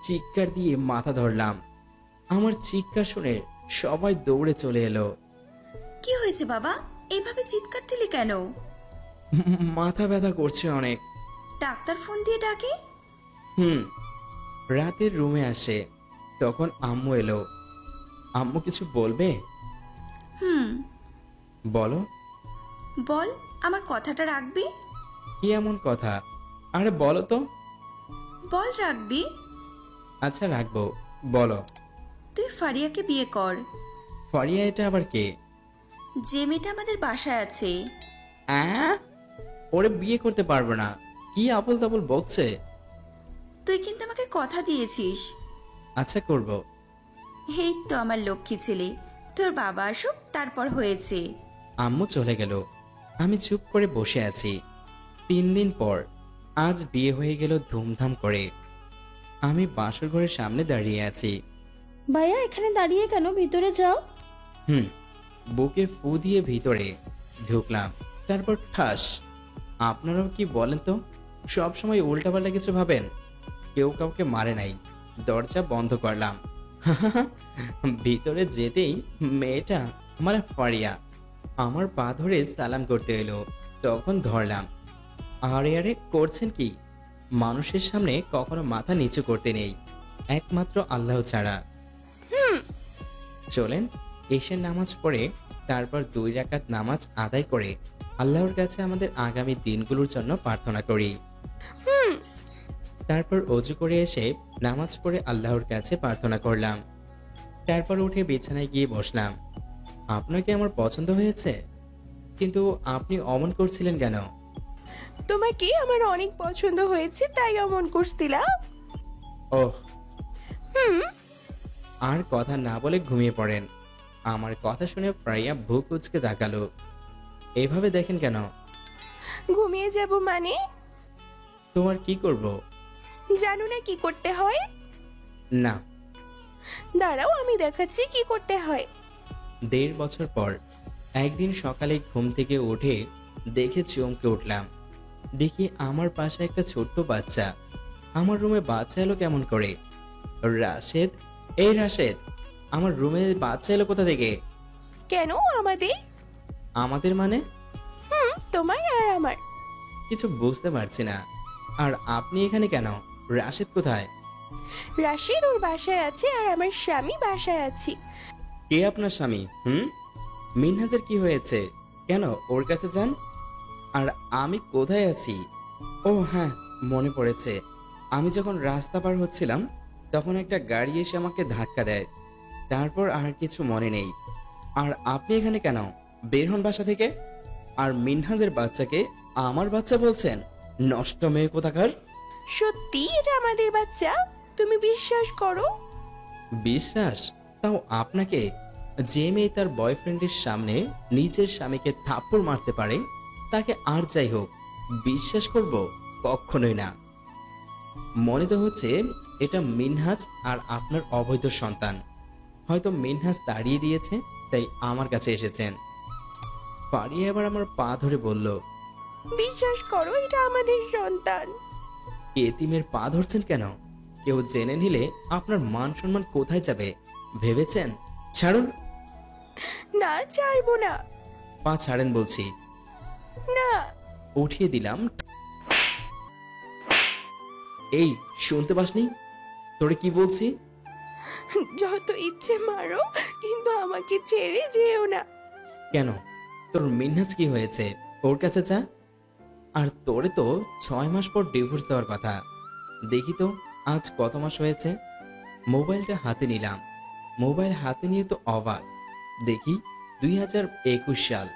S2: চিৎকার দিয়ে মাথা ধরলাম। আমার চিৎকার শুনে সবাই দৌড়ে চলে এলো।
S19: কি হয়েছে বাবা, এইভাবে চিৎকার দিলি কেন?
S2: মাথা ব্যথা করছে অনেক।
S19: ডাক্তার ফোন দিয়ে ডাকে?
S2: রাতের রুমে আসে, তখন আম্মু এলো। আম্মু কিছু বলবে? বলো।
S19: বল, আমার কথাটা রাখবি?
S2: কি এমন কথা? আরে বলো তো।
S19: বল রাখবি।
S2: আচ্ছা রাখবো, বলো।
S19: তুই ফারিয়াকে বিয়ে কর।
S2: ফারিয়া এটা আবার কে?
S19: যে মেয়েটা আমাদের বাসায় আছে।
S2: ওরে বিয়ে করতে পারবো না। কি আবল তাবল বকছে?
S19: তুই কিন্তু আমাকে কথা দিয়েছিস।
S2: আচ্ছা করব।
S19: এই তো আমার লক্ষ্মী ছেলে, তোর বাবা আসুক তারপর হয়েছে।
S2: আম্মু চলে গেল। আমি চুপ করে বসে আছি। 3 দিন পর আজ বিয়ে হয়ে গেল ধুমধাম করে। আমি বাসর ঘরের সামনে দাঁড়িয়ে আছি।
S18: ভাইয়া এখানে দাঁড়িয়ে কেন? ভিতরে যাও।
S2: বুকে ফু দিয়ে ভিতরে ঢুকলাম। তারপর ঠাস। আপনারাও কি বলেন তো, সব সময় উল্টাপাল্টা কিছু ভাবেন? কেউ কাউকে মারে নাই। দরজা বন্ধ করলাম। ভিতরে যেতেই মেয়েটা মানে ফারিয়া আমার পা ধরে সালাম করতে এলো। তখন ধরলাম। আরে আরে করছেন কি? মানুষের সামনে কখনো মাথা নিচু করতে নেই, একমাত্র আল্লাহ ছাড়া। চলেন এশার নামাজ পড়ে তারপর 2 রাকাত নামাজ আদায় করে আল্লাহর কাছে আমাদের আগামী দিনগুলোর জন্য প্রার্থনা করি। তারপর অজু করে এসে নামাজ পড়ে আল্লাহর কাছে প্রার্থনা করলাম। তারপর উঠে বিছানায় গিয়ে বসলাম। আপনাকে আমার পছন্দ হয়েছে, কিন্তু আপনি অমন করছিলেন কেন?
S1: তোমাকে আমার অনেক পছন্দ হয়েছে, তাই অমন করছিলাম।
S2: ওহ। আর কথা না বলে ঘুমিয়ে পড়েন। আমার কথা শুনে ফারিয়া বুক উচকে তাকালো। এভাবে দেখেন কেন?
S1: ঘুমিয়ে যাব মানে?
S2: তোমার কি করব?
S1: জানো না কি করতে হয়?
S2: না।
S1: দাঁড়াও, আমি দেখাচ্ছি কি করতে হয়।
S2: 1.5 বছর পর একদিন সকালে ঘুম থেকে উঠে দেখে চমকে উঠলাম। দেখি আমার পাশে একটা ছোট্ট বাচ্চা। আমার রুমে বাচ্চা এলো কেমন করে? রাশেদ, এই রাশেদ, আমার রুমে বাচ্চা এলো কোথা থেকে?
S1: কেন আমাদের?
S2: আমাদের মানে?
S1: তোমার আর আমার।
S2: কিছু বুঝতে পারছি না। আর আপনি এখানে কেন? রাশেদ কোথায়?
S1: রাশেদ ওর বাসায় আছে, আর আমার স্বামী বাসায় আছে।
S2: কে আপনার স্বামী? মিনহাজের কি হয়েছে? কেন ওর কাছে যান। আর আমি কোথায় আছি? ও হ্যাঁ, মনে পড়েছে। আমি যখন রাস্তা পার হচ্ছিলাম তখন একটা গাড়ি এসে আমাকে ধাক্কা দেয়। তারপর আর কিছু মনে নেই। আর আপনি এখানে কেন? বের হন বাসা থেকে। আর মিনহাজের বাচ্চাকে আমার বাচ্চা বলছেন? নষ্ট মেয়ে কোথাকার।
S1: সত্যি এটা আমাদের বাচ্চা, তুমি বিশ্বাস করো?
S2: বিশ্বাস? তাও আপনাকে? যে মেয়ে তার বয়ফ্রেন্ডের সামনে নিজের স্বামীকে থাপ্পড় মারতে পারে তাকে আর যাই হোক বিশ্বাস করব? কখনোই না। মনে তো হচ্ছে এটা মিনহাজ আর আপনার অবৈধ সন্তান। হয়তো মিনহাজ তাড়িয়ে দিয়েছে, তাই আমার কাছে এসেছেন। ফারিয়া এবার আমার পা ধরে বলল,
S1: বিশ্বাস করো এটা আমাদের সন্তান।
S2: এতিমের পা ধরছেন কেন? কেউ জেনে নিলে আপনার মান সম্মান কোথায় যাবে ভেবেছেন? ছাড়ুন।
S1: না, ছাড়বো না।
S2: পা ছাড়েন বলছি।
S1: না।
S2: উঠিয়ে দিলাম। এই শুনতে পাসনি? তোরে কি বলছি?
S1: যত ইচ্ছে মারো, কিন্তু আমাকে ছেড়ে যেও না।
S2: কেন? তোর মিনহাজ কি হয়েছে? ওর কাছে যা। আর তোরে তো 6 মাস পর ডিভোর্স দেওয়ার কথা। দেখি তো আজ কত মাস হয়েছে। মোবাইলটা হাতে নিলাম। মোবাইল হাতে নিয়ে তো অবাক। দেখি 2021 সাল।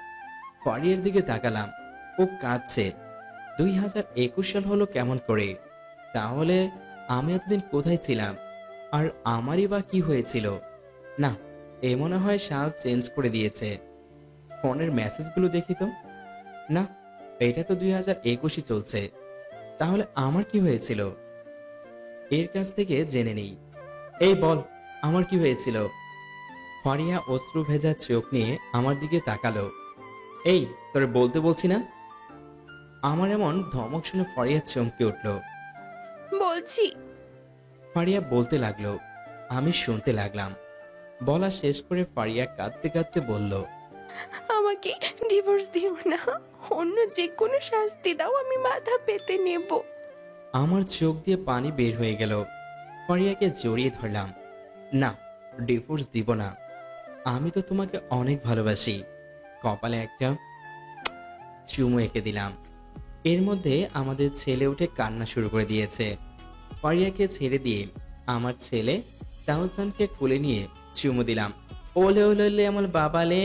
S2: ফারিয়ার দিকে তাকালাম, ও কাঁদছে। 2021 সাল হলো কেমন করে? তাহলে আমি এতদিন কোথায় ছিলাম? আর আমারই বা কি হয়েছিল? না, এ মনে হয় সাল চেঞ্জ করে দিয়েছে। ফোনের মেসেজগুলো দেখি তো। না, এটা তো 2021 চলছে। তাহলে আমার কি হয়েছিল? এর কাছ থেকে জেনে নেই। এই বল, আমার কি হয়েছিল? ফারিয়া অশ্রু ভেজা চোখ নিয়ে আমার দিকে তাকালো। এই তোরে বলতে বলছি না? আমার এমন ধমক শুনে ফারিয়া চমকে উঠল।
S1: বলছি।
S2: ফারিয়া বলতে লাগলো, আমি শুনতে লাগলাম। বলা শেষ করে ফারিয়া কাঁদতে কাঁদতে বলল,
S1: আমাকে ডিভোর্স দিও না, অন্য যে কোনো শাস্তি দাও, আমি মাথা পেতে নেব।
S2: আমার চোখ দিয়ে পানি বের হয়ে গেল। ফারিয়াকে জড়িয়ে ধরলাম। না, ডিভোর্স দিব না। আমি তো তোমাকে অনেক ভালোবাসি। কপালে একটা চুমু এঁকে দিলাম। এর মধ্যে আমাদের ছেলে উঠে কান্না শুরু করে দিয়েছে। ফারিয়াকে ছেড়ে দিয়ে আমার ছেলে তাহসানকে কোলে নিয়ে চুমু দিলাম। ওলে ওলে আমার বাবালে।